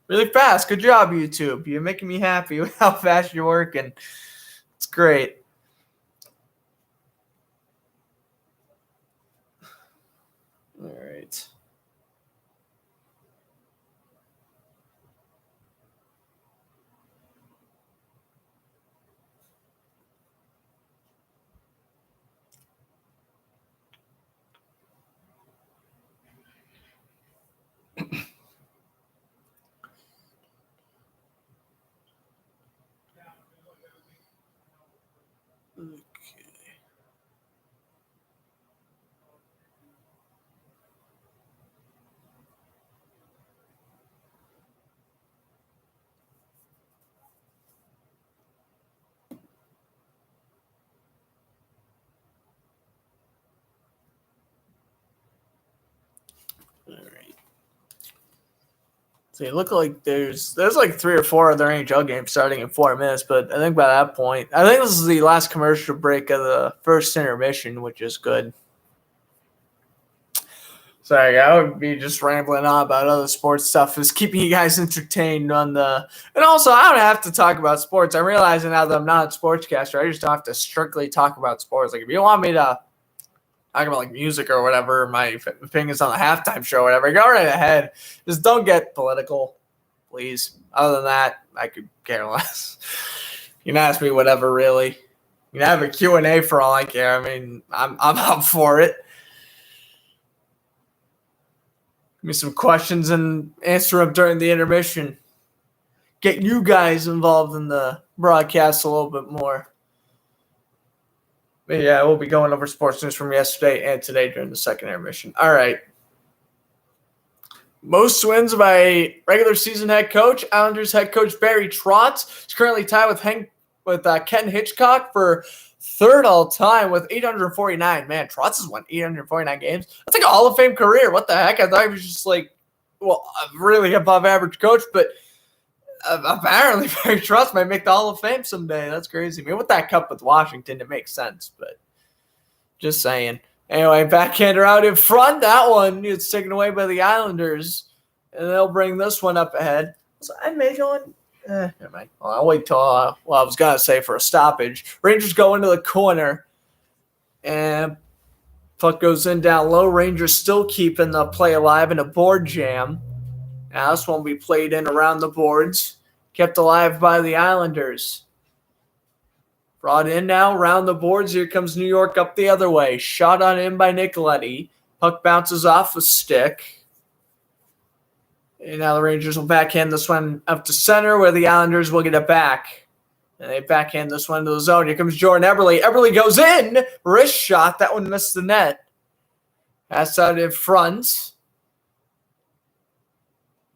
really fast. Good job, YouTube. You're making me happy with how fast you're working. It's great. All right. All right. So it look like there's like 3 or 4 other NHL games starting in 4 minutes, but I think by that point, I think this is the last commercial break of the first intermission, which is good. Sorry, I would be just rambling on about other sports stuff. Is keeping you guys entertained on the, and also I don't have to talk about sports. I'm realizing now that I'm not a sportscaster, I just don't have to strictly talk about sports. Like if you want me to talk about like music or whatever, my opinions on the halftime show or whatever, go right ahead. Just don't get political, please. Other than that, I could care less. You can ask me whatever, really. You can have a Q&A for all I care. I mean, I'm up for it. Give me some questions and answer them during the intermission. Get you guys involved in the broadcast a little bit more. But yeah, we'll be going over sports news from yesterday and today during the second intermission. All right. Most wins by regular season head coach. Islanders head coach Barry Trotz is currently tied with Ken Hitchcock for third all time with 849. Man, Trotz has won 849 games. That's like a Hall of Fame career. What the heck? I thought he was just like, well, a really above average coach, but apparently Barry Trotz might make the Hall of Fame someday. That's crazy. I mean, with that cup with Washington, it makes sense, but just saying. Anyway, backhander out in front. That one is taken away by the Islanders, and they'll bring this one up ahead. So I may go in. Never mind. Well, I'll wait till, I was going to say for a stoppage. Rangers go into the corner, and puck goes in down low. Rangers still keeping the play alive in a board jam. Now this one will be played in around the boards. Kept alive by the Islanders. Brought in now around the boards. Here comes New York up the other way. Shot on in by Nicoletti. Puck bounces off the stick. And now the Rangers will backhand this one up to center where the Islanders will get it back. And they backhand this one to the zone. Here comes Jordan Eberle. Eberle goes in. Wrist shot. That one missed the net. Pass out in front.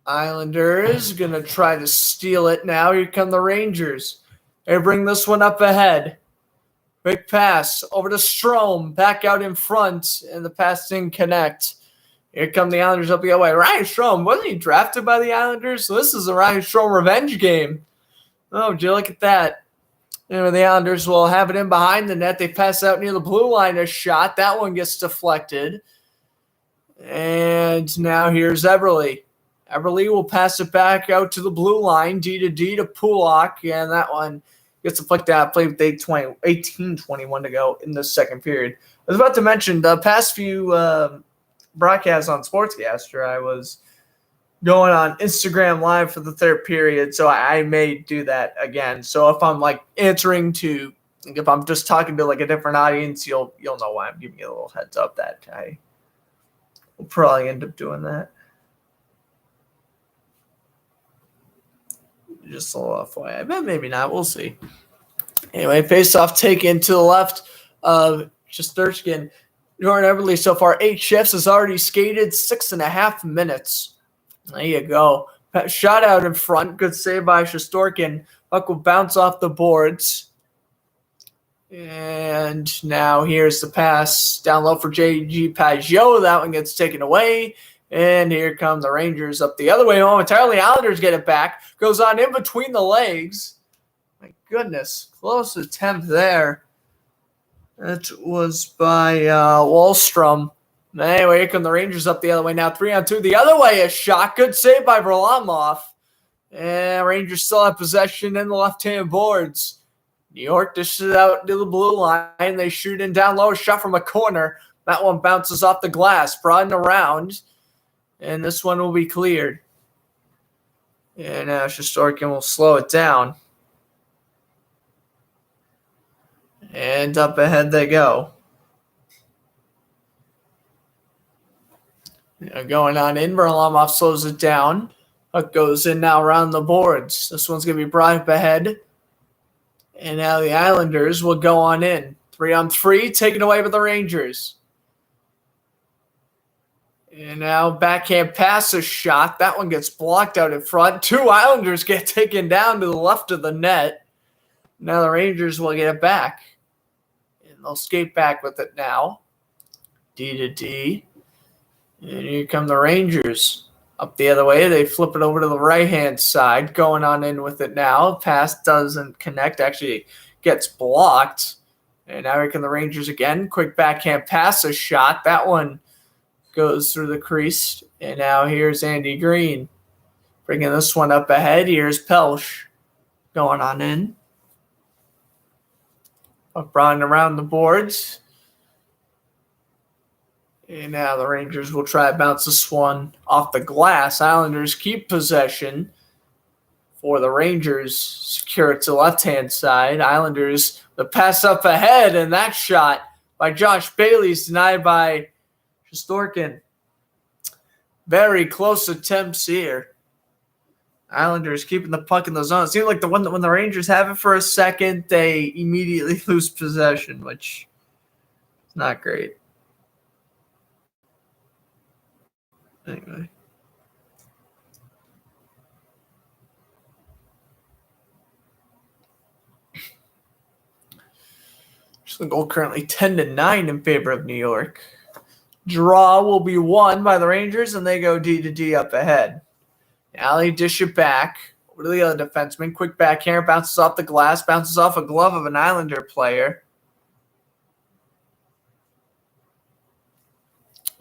Islanders going to try to steal it now. Here come the Rangers. They bring this one up ahead. Quick pass over to Strome. Back out in front. And the pass didn't connect. Here come the Islanders up the other way. Ryan Strome, wasn't he drafted by the Islanders? So this is a Ryan Strome revenge game. Oh, would you look at that? And the Islanders will have it in behind the net. They pass out near the blue line. A shot. That one gets deflected. And now here's Eberle. Eberle will pass it back out to the blue line. D to Pulock. And that one gets deflected out. Played with 18:21 to go in the second period. I was about to mention the past few broadcasts on Sportscaster, I was going on Instagram Live for the third period, so I may do that again. So if I'm like answering to, if I'm just talking to like a different audience, you'll know why I'm giving you a little heads up that I will probably end up doing that. Just a little FYI, but maybe not. We'll see. Anyway, face-off taken to the left of Shesterkin. Jordan Eberle so far 8 shifts, has already skated 6.5 minutes. There you go. Shot out in front. Good save by Shesterkin. Puck will bounce off the boards. And now here's the pass down low for J.G. Pageau. That one gets taken away. And here come the Rangers up the other way momentarily. Islanders get it back. Goes on in between the legs. My goodness. Close attempt there. That was by Wahlstrom. Anyway, here come the Rangers up the other way now. 3-on-2. The other way, a shot. Good save by Varlamov. And Rangers still have possession in the left-hand boards. New York dishes it out to the blue line. They shoot in down low. A shot from a corner. That one bounces off the glass. Brought around. And this one will be cleared. And now Shesterkin will slow it down. And up ahead they go. Going on in. Varlamov slows it down. Puck goes in now around the boards. This one's going to be brought up ahead. And now the Islanders will go on in. 3-on-3, taken away by the Rangers. And now backhand pass a shot. That one gets blocked out in front. 2 Islanders get taken down to the left of the net. Now the Rangers will get it back. And they'll skate back with it now. D to D. And here come the Rangers. Up the other way, they flip it over to the right-hand side. Going on in with it now. Pass doesn't connect. Actually gets blocked. And now here come the Rangers again. Quick backhand pass a shot. That one goes through the crease. And now here's Andy Green. Bringing this one up ahead. Here's Pelch. Going on in. Up running around the boards. And now the Rangers will try to bounce this one off the glass. Islanders keep possession for the Rangers. Secure it to the left-hand side. Islanders, the pass up ahead, and that shot by Josh Bailey is denied by Shesterkin. Very close attempts here. Islanders keeping the puck in the zone. It seems like when the Rangers have it for a second, they immediately lose possession, which is not great. Anyway. The goal currently 10-9 in favor of New York. Draw will be won by the Rangers, and they go D to D up ahead. Now they dish it back over to the other defenseman. Quick backhand, bounces off the glass, bounces off a glove of an Islander player.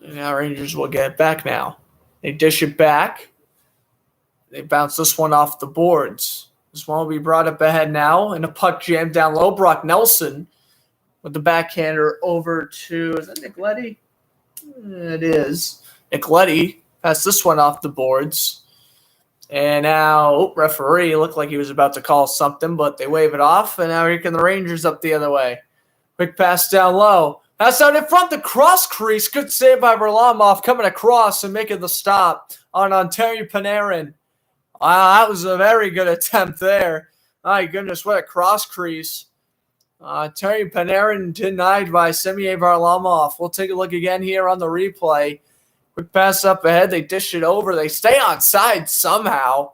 And now Rangers will get it back now. They dish it back. They bounce this one off the boards. This one will be brought up ahead now, and a puck jammed down low. Brock Nelson with the backhander over to, is that Nick Leddy? It is. Nick Leddy passed this one off the boards. And now, referee looked like he was about to call something, but they wave it off. And now here come the Rangers up the other way. Quick pass down low. Pass out in front, the cross crease. Good save by Varlamov coming across and making the stop on Ontario Panarin. Wow, that was a very good attempt there. My goodness, what a cross crease. Terry Panarin denied by Semyon Varlamov. We'll take a look again here on the replay. Quick pass up ahead. They dish it over. They stay on side somehow.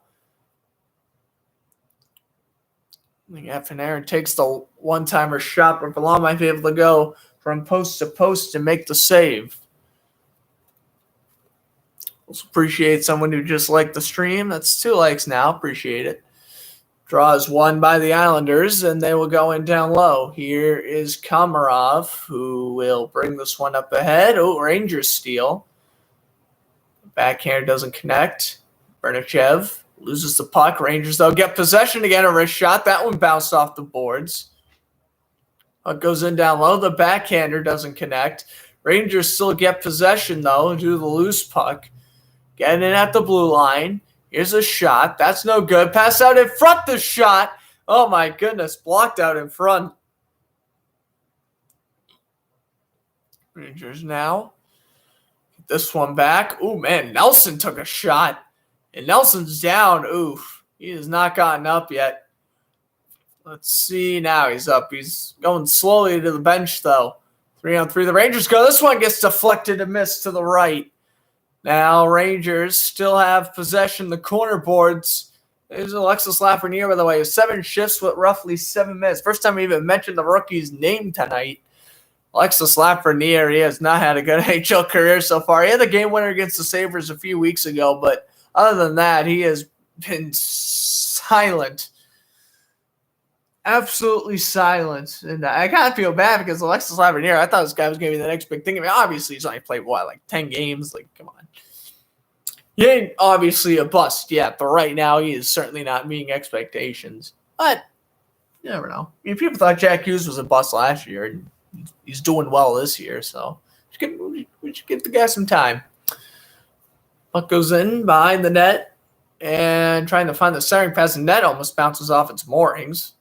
Yeah, Panarin takes the one-timer shot, but Varlamov might be able to go from post to post and make the save. Also appreciate someone who just liked the stream. That's 2 likes now. Appreciate it. Draw is won by the Islanders, and they will go in down low. Here is Komarov, who will bring this one up ahead. Oh, Rangers steal. Backhand doesn't connect. Bernachev loses the puck. Rangers, though, get possession again. A wrist shot. That one bounced off the boards. Puck goes in down low. The backhander doesn't connect. Rangers still get possession, though, due to the loose puck. Getting in at the blue line. Here's a shot. That's no good. Pass out in front. The shot. Oh, my goodness. Blocked out in front. Rangers now. Get this one back. Ooh, man. Nelson took a shot. And Nelson's down. Oof. He has not gotten up yet. Let's see. Now he's up. He's going slowly to the bench, though. 3-on-3. The Rangers go. This one gets deflected and missed to the right. Now Rangers still have possession. The corner boards. There's Alexis Lafreniere, by the way. 7 shifts with roughly 7 minutes. First time we even mentioned the rookie's name tonight. Alexis Lafreniere, he has not had a good NHL career so far. He had a game winner against the Sabres a few weeks ago, but other than that, he has been silent. Absolutely silent. And I kind of feel bad because Alexis Lafreniere, I thought this guy was going to be the next big thing. I mean, obviously, he's only played, like 10 games? Like, come on. He ain't obviously a bust yet, but right now he is certainly not meeting expectations. But you never know. I mean, people thought Jack Hughes was a bust last year, and he's doing well this year, so we should give the guy some time. Puck goes in behind the net, and trying to find the centering pass. The net almost bounces off its moorings.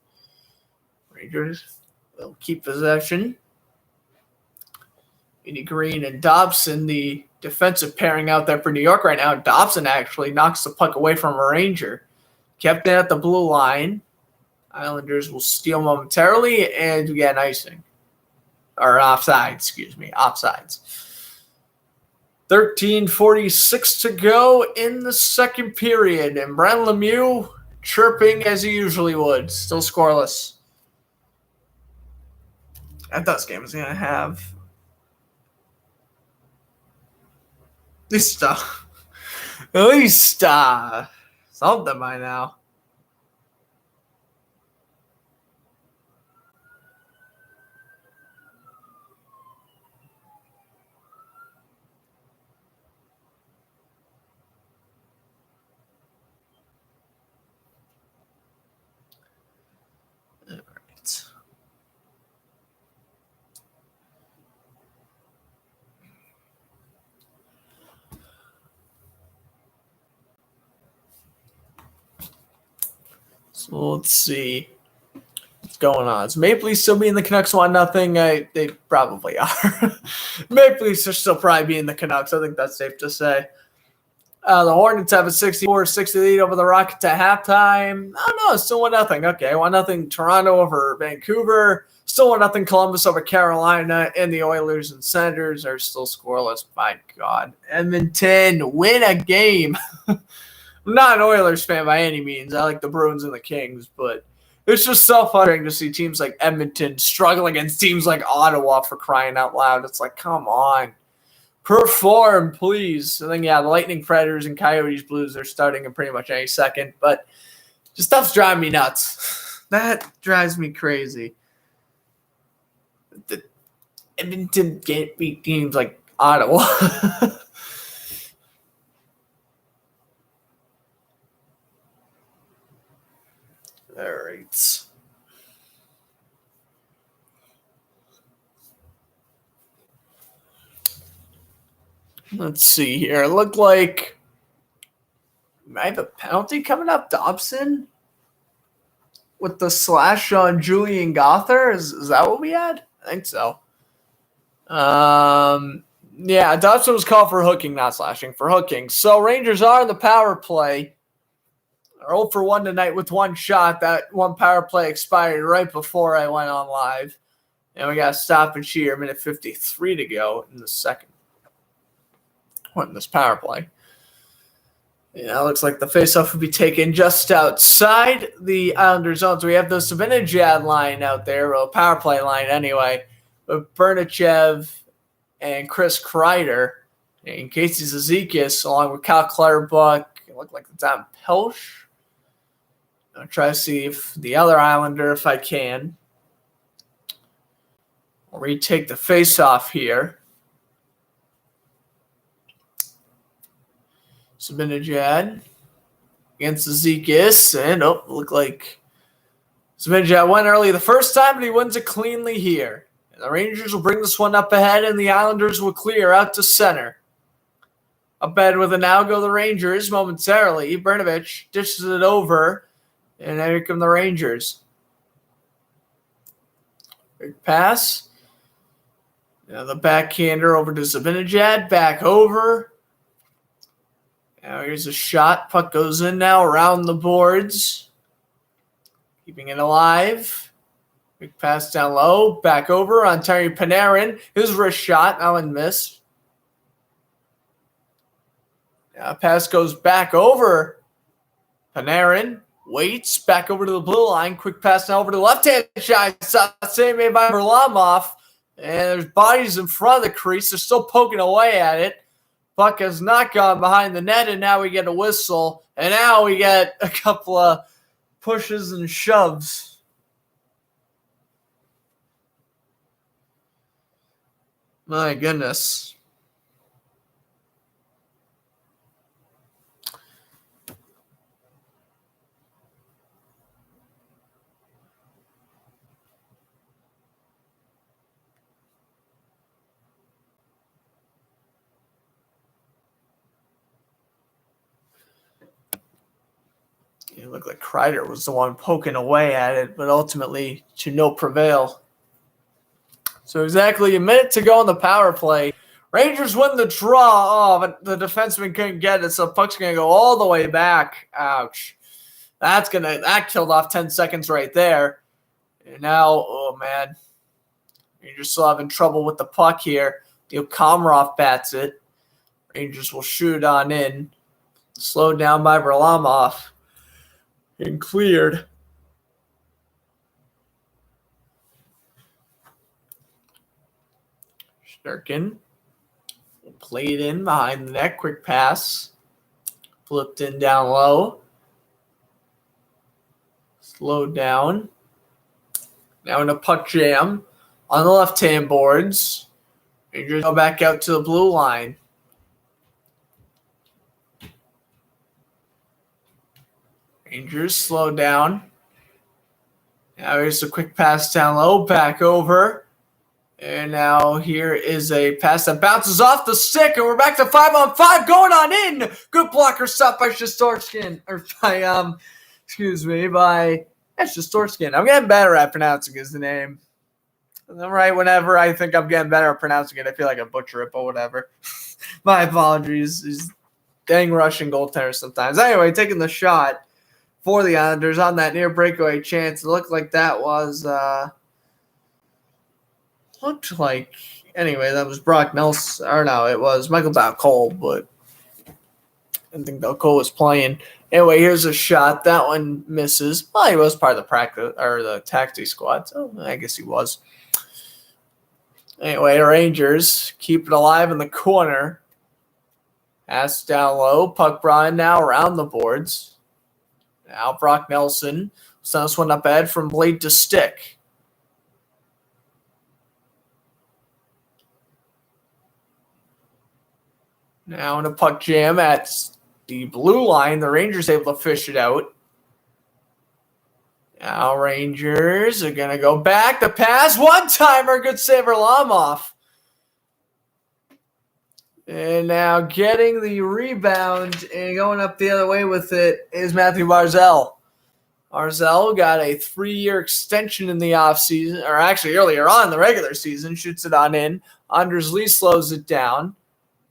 Rangers will keep possession. Vinny Green and Dobson, the defensive pairing out there for New York right now. Dobson actually knocks the puck away from a Ranger. Kept it at the blue line. Islanders will steal momentarily, and we get an icing. Or offsides, excuse me. Offsides. 13:46 to go in the second period. And Brendan Lemieux chirping as he usually would. Still scoreless. I thought this game was going to have at least something by now. All right. So let's see what's going on. Is Maple Leafs still being the Canucks 1-0? They probably are. Maple Leafs are still probably being the Canucks. I think that's safe to say. The Hornets have a 64-60 lead over the Rockets at halftime. Oh, no, it's still 1-0. Okay, 1-0 Toronto over Vancouver. Still 1-0 Columbus over Carolina. And the Oilers and Senators are still scoreless. My God. Edmonton win a game. I'm not an Oilers fan by any means. I like the Bruins and the Kings, but it's just so frustrating to see teams like Edmonton struggle against teams like Ottawa, for crying out loud. It's like, come on. Perform, please. And then, the Lightning, Predators, and Coyotes, Blues are starting in pretty much any second. But just stuff's driving me nuts. That drives me crazy. The Edmonton can't beat teams like Ottawa. All right. Let's see here. It looked like I have a penalty coming up. Dobson with the slash on Julian Gother. Is that what we had? I think so. Dobson was called for hooking, not slashing, for hooking. So Rangers are in the power play. They're 0 for 1 tonight with one shot. That one power play expired right before I went on live. And we got a stoppage here, minute 53 to go in the second. In this power play. It looks like the faceoff would be taken just outside the Islander zone. So we have the Zibanejad line out there, or power play line anyway, with Bernachev and Chris Kreider, and Casey Zizekas, along with Kyle Clutterbuck. It looked like it's on Pelch. I'll try to see if the other Islander, if I can. I'll retake the faceoff here. Zibanejad against Zizekas, and looked like Zibanejad went early the first time, but he wins it cleanly here. And the Rangers will bring this one up ahead, and the Islanders will clear out to center. Up ahead with a now go the Rangers momentarily. Brnovich dishes it over, and here come the Rangers. Big pass. Now the backhander over to Zibanejad, back over. Now here's a shot. Puck goes in now around the boards. Keeping it alive. Quick pass down low, back over on Terry Panarin. His wrist shot, that one missed. Now pass goes back over. Panarin waits, back over to the blue line. Quick pass now over to the left-hand side. Save made by Varlamov. And there's bodies in front of the crease. They're still poking away at it. Puck has not gone behind the net, and now we get a whistle. And now we get a couple of pushes and shoves. My goodness. It looked like Kreider was the one poking away at it, but ultimately to no prevail. So exactly a minute to go on the power play. Rangers win the draw. Oh, but the defenseman couldn't get it, so the puck's going to go all the way back. Ouch. That killed off 10 seconds right there. And now, oh man, Rangers still having trouble with the puck here. Komarov bats it. Rangers will shoot on in. Slowed down by Varlamov. And cleared. Sturkin played in behind the net. Quick pass. Flipped in down low. Slowed down. Now in a puck jam on the left-hand boards. Rangers go back out to the blue line. Rangers slow down. Now here's a quick pass down low, back over. And now here is a pass that bounces off the stick, and we're back to 5-on-5 going on in. Good blocker stop by Shesterkin. Or by, by Shesterkin. I'm getting better at pronouncing his name. Right, whenever I think I'm getting better at pronouncing it, I feel like I butcher it, but whatever. My apologies. He's dang Russian goaltender sometimes. Anyway, taking the shot for the Islanders on that near breakaway chance. It looked like that was anyway, that was Brock Nelson. Or no, it was Michael Balcole, but I didn't think Balcole was playing. Anyway, here's a shot. That one misses. Well, he was part of the practice or the taxi squad, so I guess he was. Anyway, Rangers keep it alive in the corner. Pass down low. Puck brought now around the boards. Now Brock Nelson sends this one up ahead from blade to stick. Now in a puck jam at the blue line, the Rangers able to fish it out. Now Rangers are going to go back. The pass, one-timer, good save Varlamov. And now getting the rebound and going up the other way with it is Matthew Barzal. Barzal got a 3-year extension in the offseason, or actually earlier on in the regular season, shoots it on in. Anders Lee slows it down.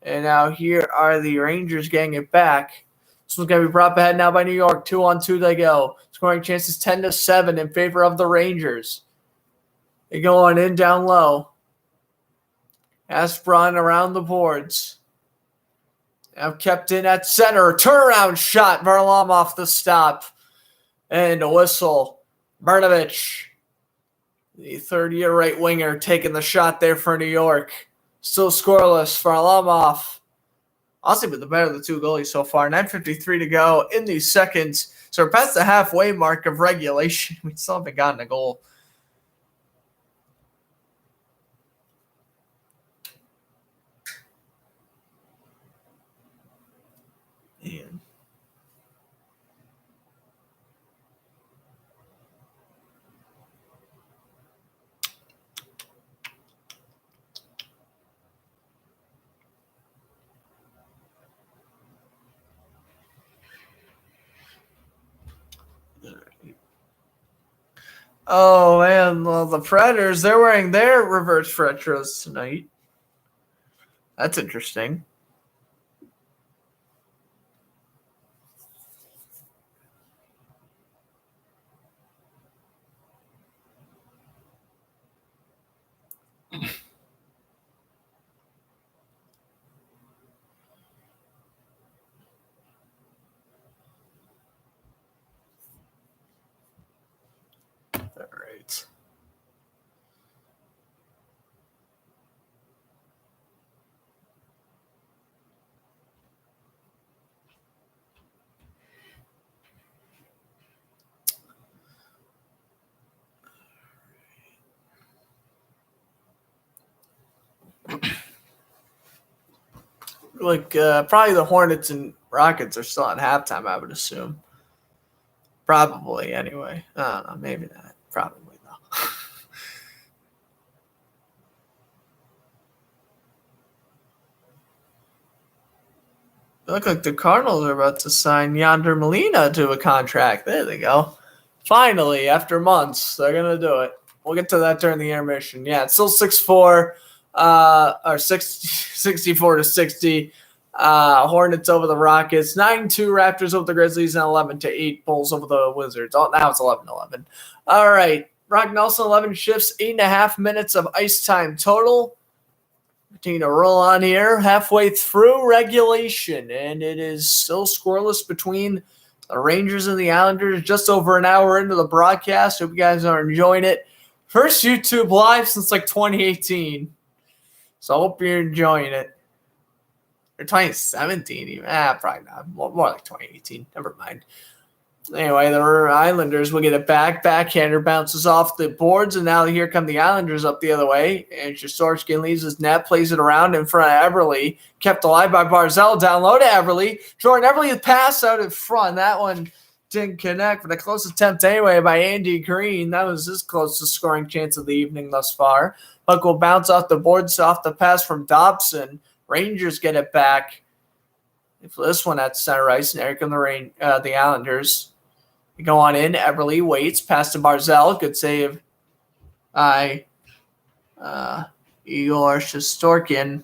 And now here are the Rangers getting it back. This one's going to be brought ahead now by New York. 2-on-2 they go. Scoring chances 10-7 in favor of the Rangers. They go on in down low. Asbron around the boards. Now kept in at center. Turnaround shot. Varlamov off the stop. And a whistle. Brnovich, the third-year right winger, taking the shot there for New York. Still scoreless. Varlamov. Honestly, but the better of the two goalies so far. 9:53 to go in the second. So we're past the halfway mark of regulation. We still haven't gotten a goal. Man. Oh, man. Well, the Predators, they're wearing their reverse retros tonight. That's interesting. right. Probably the Hornets and Rockets are still at halftime, I would assume. Probably, anyway. I don't know. Maybe not. Probably, though. Look like the Cardinals are about to sign Yonder Molina to a contract. There they go. Finally, after months, they're going to do it. We'll get to that during the intermission. Yeah, it's still 6-4, or 64 to 60. Hornets over the Rockets. 9-2 Raptors over the Grizzlies, and 11-8 Bulls over the Wizards. Oh, now it's 11-11. All right. Brock Nelson, 11 shifts, 8.5 minutes of ice time total. Continue to roll on here halfway through regulation, and it is still scoreless between the Rangers and the Islanders. Just over an hour into the broadcast. Hope you guys are enjoying it. First YouTube live since like 2018, so I hope you're enjoying it. Or 2017 even. Probably not. More like 2018. Never mind. Anyway, the Islanders will get it back. Backhander bounces off the boards, and now here come the Islanders up the other way. And Shesterkin leaves his net, plays it around in front of Everly. Kept alive by Barzal. Down low to Everly. Jordan Everly pass out in front. That one didn't connect, but a close attempt anyway by Andy Green. That was his closest scoring chance of the evening thus far. Puck will bounce off the boards off the pass from Dobson. Rangers get it back. For this one at center ice, and here come the Islanders. They go on in. Everly waits. Pass to Barzal. Good save by Igor Shesterkin.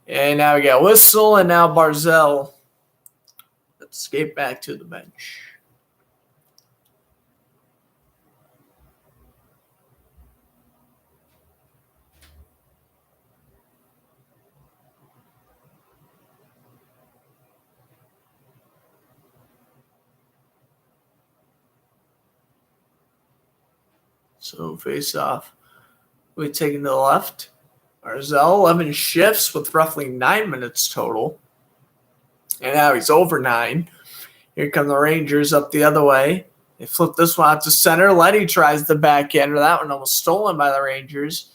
And now we got a whistle, and now Barzal. Let's skate back to the bench. So face off. We taking to the left. Barzal, 11 shifts with roughly 9 minutes total. And now he's over 9. Here come the Rangers up the other way. They flip this one out to center. Letty tries the backhander. That one almost stolen by the Rangers.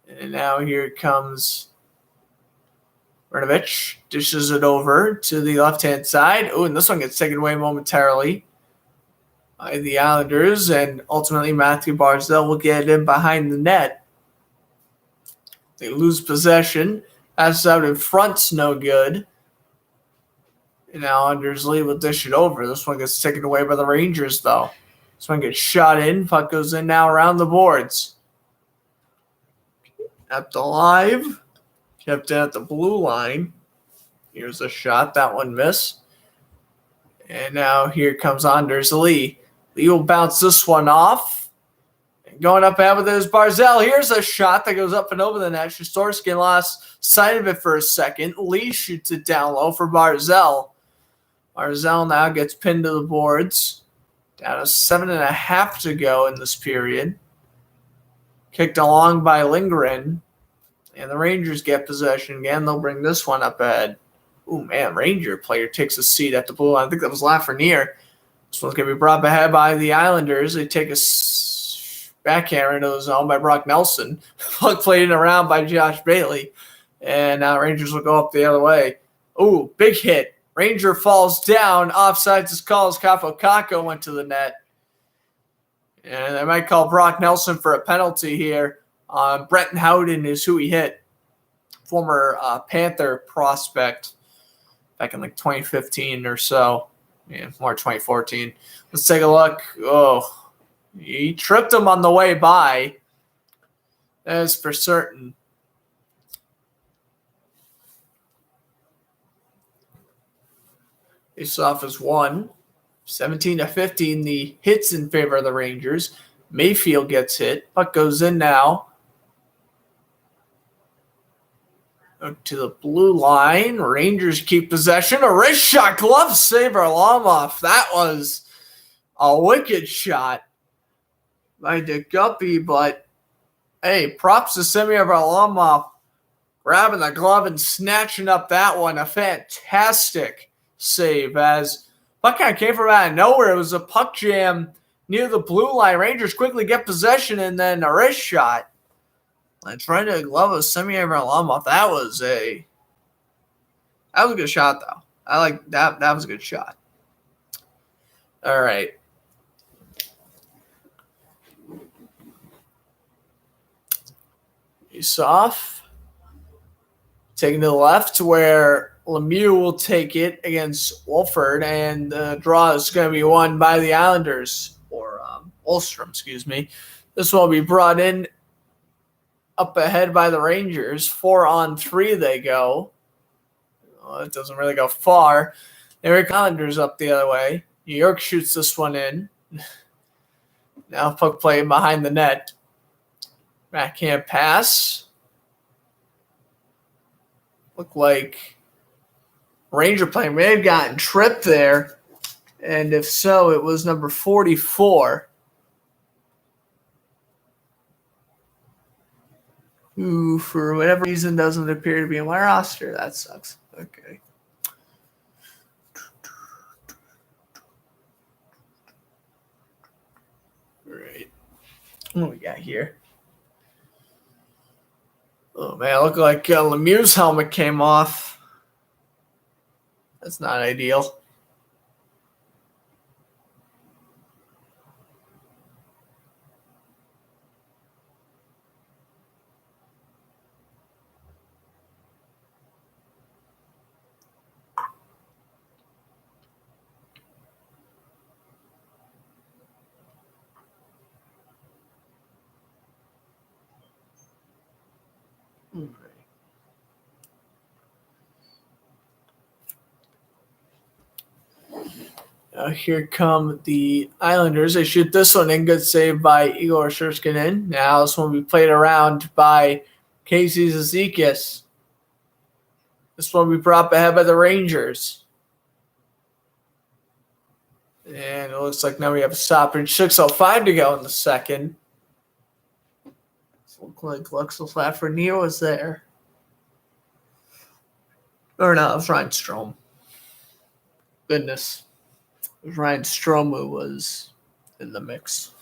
And now here comes Brnovich. Dishes it over to the left-hand side. Oh, and this one gets taken away momentarily by the Islanders. And ultimately Matthew Barzal will get in behind the net. They lose possession. That's out in front's no good. And now Islanders lead will dish it over. This one gets taken away by the Rangers, though. This one gets shot in. Puck goes in now around the boards. Kept alive. Kept at the blue line. Here's a shot. That one missed. And now here comes Anders Lee. Lee will bounce this one off. And going up ahead with it is Barzal. Here's a shot that goes up and over the net. Shesterkin lost sight of it for a second. Lee shoots it down low for Barzal. Barzal now gets pinned to the boards. Down to 7.5 to go in this period. Kicked along by Lindgren. And the Rangers get possession again. They'll bring this one up ahead. Ooh, man, Ranger player takes a seat at the blue line. I think that was Lafreniere. This one's going to be brought ahead by the Islanders. They take a backhand into the zone by Brock Nelson. Puck played around by Josh Bailey. And now Rangers will go up the other way. Ooh, big hit. Ranger falls down. Offsides is called as Kaapo Kakko went to the net. And they might call Brock Nelson for a penalty here. Brenton Howden is who he hit. Former Panther prospect back in like 2015 or so. Yeah, more 2014. Let's take a look. Oh, he tripped him on the way by. That is for certain. Face-off is 1. 17-15, the hits in favor of the Rangers. Mayfield gets hit. Puck goes in now. To the blue line. Rangers keep possession. A wrist shot. Glove save Varlamov. That was a wicked shot by Dick Guppy, but hey, props to Semyon Varlamov grabbing the glove and snatching up that one. A fantastic save as puck kind of came from out of nowhere. It was a puck jam near the blue line. Rangers quickly get possession and then a wrist shot. Let's try to glove of Semyon Varlamov. That was a good shot, though. I like that. That was a good shot. All right. He's off. Taking to the left where Lemieux will take it against Wolford, and the draw is going to be won by the Islanders, or Ulstrom, excuse me. This will be brought in up ahead by the Rangers. 4-on-3 they go. Well, it doesn't really go far. Eric Islanders up the other way. New York shoots this one in. Now puck play behind the net. Backhand pass. Looked like Ranger player may have gotten tripped there. And if so, it was number 44. Who, for whatever reason, doesn't appear to be in my roster. That sucks. Okay. Right. What do we got here? Oh, man, it looked like Lemieux's helmet came off. That's not ideal. Now here come the Islanders. They shoot this one in. Good save by Igor Shurskinin. Now this one will be played around by Casey Zizekas. This one will be brought ahead by the Rangers. And it looks like now we have a stoppage. 6:05 to go in the second. It looks like Luxel Lafreniere was there. Or no, it was Ryan Strome. Goodness. Ryan Strome was in the mix.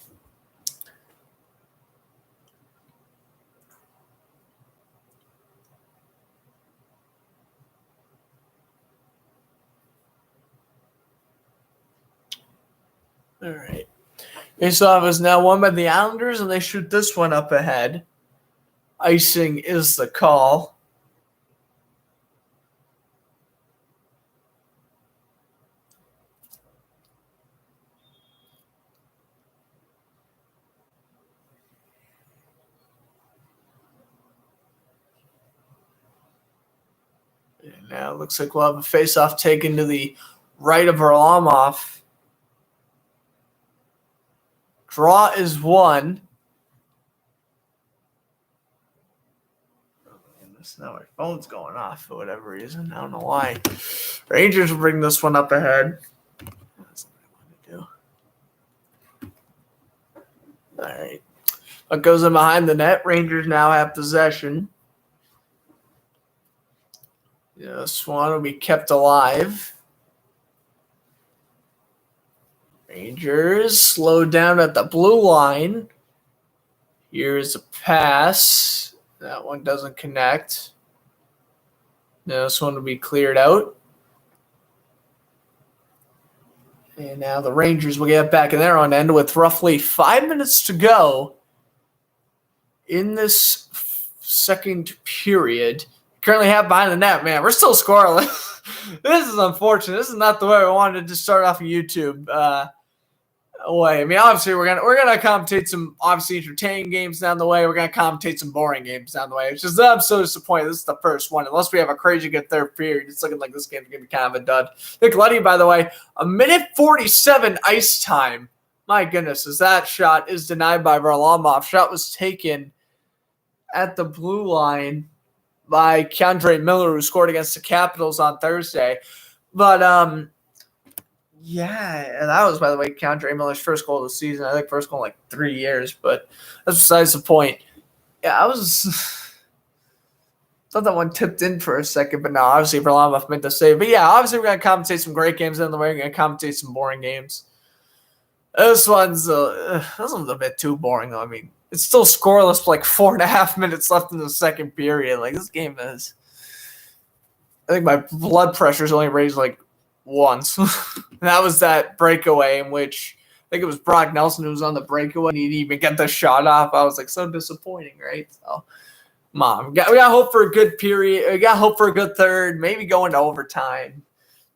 All right. Faceoff is now won by the Islanders, and they shoot this one up ahead. Icing is the call. And now it looks like we'll have a face-off taken to the right of Varlamov. Draw is one. Now my phone's going off for whatever reason. I don't know why. Rangers will bring this one up ahead. That's what I want to do. All right. What goes in behind the net? Rangers now have possession. This one will be kept alive. Rangers slowed down at the blue line. Here's a pass. That one doesn't connect. Now this one will be cleared out. And now the Rangers will get back in their own end with roughly 5 minutes to go in this second period. Currently have behind the net, man. We're still scoreless. This is unfortunate. This is not the way we wanted to start off a YouTube way. I mean, obviously we're gonna commentate some obviously entertaining games down the way. We're gonna commentate some boring games down the way. Which is I'm so disappointed. This is the first one. Unless we have a crazy good third period, it's looking like this game's gonna be kind of a dud. Nick Leddy, by the way, 1:47 ice time. My goodness, as that shot is denied by Varlamov. Shot was taken at the blue line by K'Andre Miller, who scored against the Capitals on Thursday. But Yeah, and that was, by the way, Keandre Miller's first goal of the season. I think first goal in like 3 years, but that's besides the point. Yeah, I was thought that one tipped in for a second, but no, obviously Varlamov meant to save. But yeah, obviously we're gonna compensate some great games in the way. We're gonna compensate some boring games. This one's a bit too boring though. I mean, it's still scoreless for like 4.5 minutes left in the second period. Like this game is. I think my blood pressure's only raised like once. That was that breakaway in which I think it was Brock Nelson who was on the breakaway and he didn't even get the shot off. I was like so disappointing, right? So, Mom, we got hope for a good period. We got hope for a good third, maybe going to overtime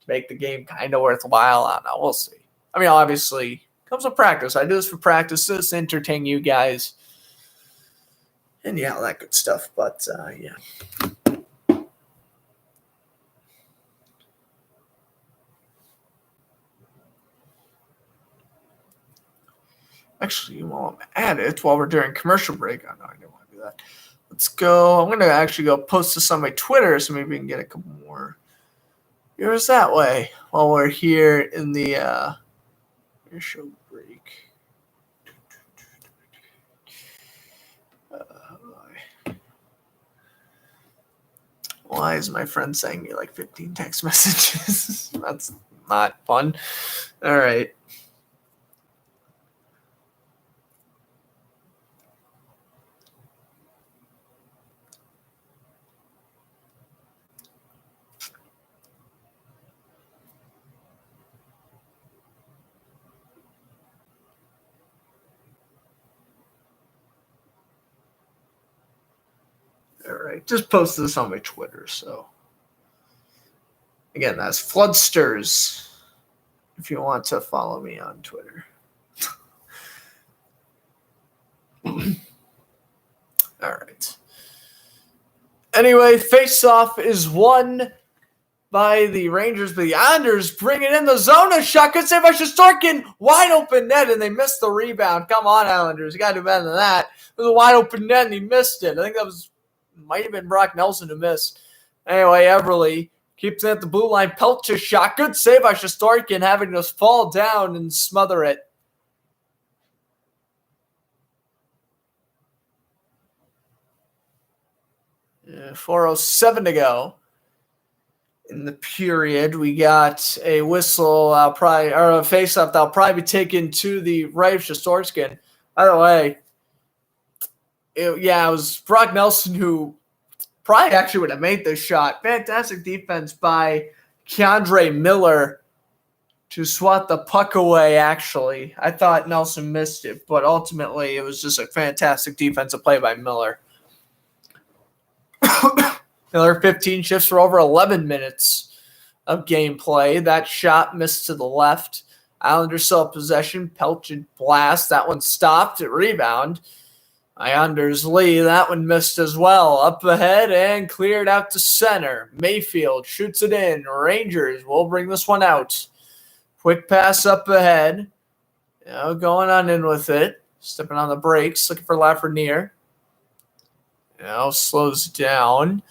to make the game kind of worthwhile. I don't know. We'll see. I mean, obviously, comes with practice. I do this for practice, just to entertain you guys. And yeah, all that good stuff. But yeah. Actually, while I'm at it, while we're during commercial break, I know I didn't want to do that. Let's go. I'm going to actually go post this on my Twitter so maybe we can get a couple more viewers that way while we're here in the show break. Why is my friend sending me like 15 text messages? That's not fun. All right. All right, just posted this on my Twitter. So again, that's Floodsters. If you want to follow me on Twitter. All right. Anyway, face-off is won by the Rangers, but the Islanders bring it in the zone. A shot could save by Shesterkin. Wide open net, and they missed the rebound. Come on, Islanders. You got to do better than that. It was a wide open net, and he missed it. I think that might have been Brock Nelson who missed. Anyway, Everly keeps it at the blue line. Pelcher's shot. Good save by Shesterkin, having to fall down and smother it. Yeah, 4:07 to go. In the period, we got a whistle, or a face-up that'll probably be taken to the right of Shesterkin. By the way, it was Brock Nelson who probably actually would have made this shot. Fantastic defense by Keandre Miller to swat the puck away, actually. I thought Nelson missed it, but ultimately it was just a fantastic defensive play by Miller. Miller 15 shifts for over 11 minutes of gameplay. That shot missed to the left. Islanders still have possession. Pelchin blast. That one stopped. Rebound. Islanders lead. That one missed as well. Up ahead and cleared out to center. Mayfield shoots it in. Rangers will bring this one out. Quick pass up ahead. Going on in with it. Stepping on the brakes. Looking for Lafreniere. Slows down.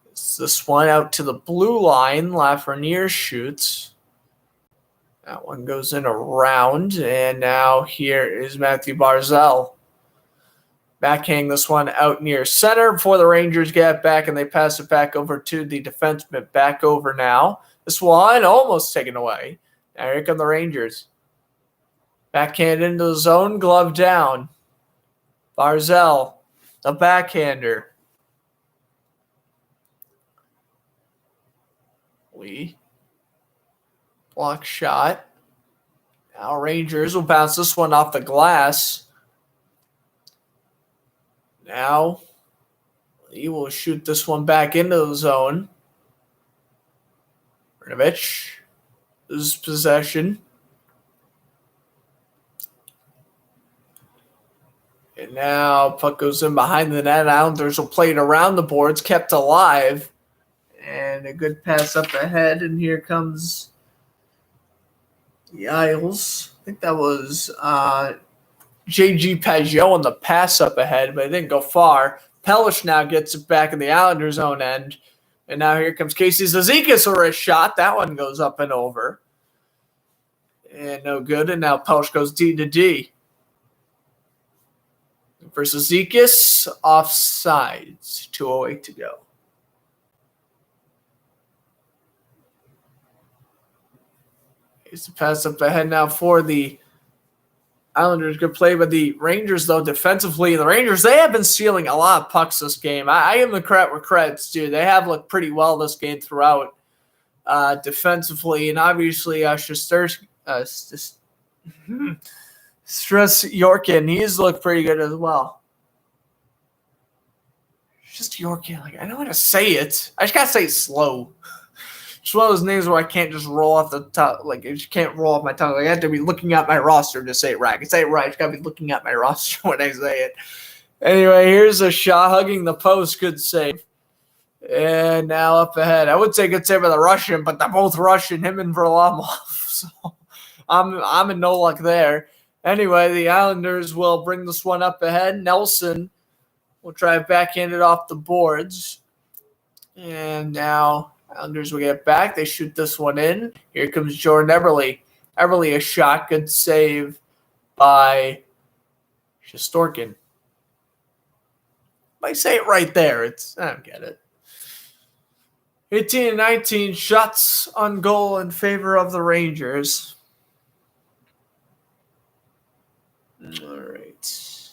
It's this one out to the blue line. Lafreniere shoots. That one goes in around. And now here is Matthew Barzal. Backhand this one out near center before the Rangers get back, and they pass it back over to the defenseman. Back over now. This one almost taken away. Now here come the Rangers. Backhand into the zone, glove down. Barzal, the backhander. Lee. Block shot. Now Rangers will bounce this one off the glass. Now he will shoot this one back into the zone. Brnovich loses possession. And now puck goes in behind the net. Islanders will play it around the boards, kept alive. And a good pass up ahead. And here comes the Isles. I think that was J.G. Pageau on the pass up ahead, but it didn't go far. Pellish now gets it back in the Islanders' own end. And now here comes Casey Cizikas for a shot. That one goes up and over. And no good. And now Pelch goes D to D. Versus Zekis, offsides. 2:08 to go. Here's the pass up ahead now for the Islanders. Good play by the Rangers, though, defensively. The Rangers, they have been stealing a lot of pucks this game. I give them credit where credit's due. They have looked pretty well this game throughout defensively. And obviously, Stress Yorkin, he's looked pretty good as well. Just Yorkin. Like, I don't want to say it. I just got to say it slow. It's one of those names where I can't just roll off the top. Like, I just can't roll off my tongue. Like, I have to be looking at my roster to say it right. I can say it right. I just got to be looking at my roster when I say it. Anyway, here's a shot hugging the post. Good save. And now up ahead. I would say good save by the Russian, but they're both Russian, him and Varlamov. So I'm in no luck there. Anyway, the Islanders will bring this one up ahead. Nelson will try to backhand it off the boards. And now Islanders will get back. They shoot this one in. Here comes Jordan Eberle. Eberle, a shot. Good save by Shesterkin. If I say it right there, I don't get it. 18-19 shots on goal in favor of the Rangers. All right.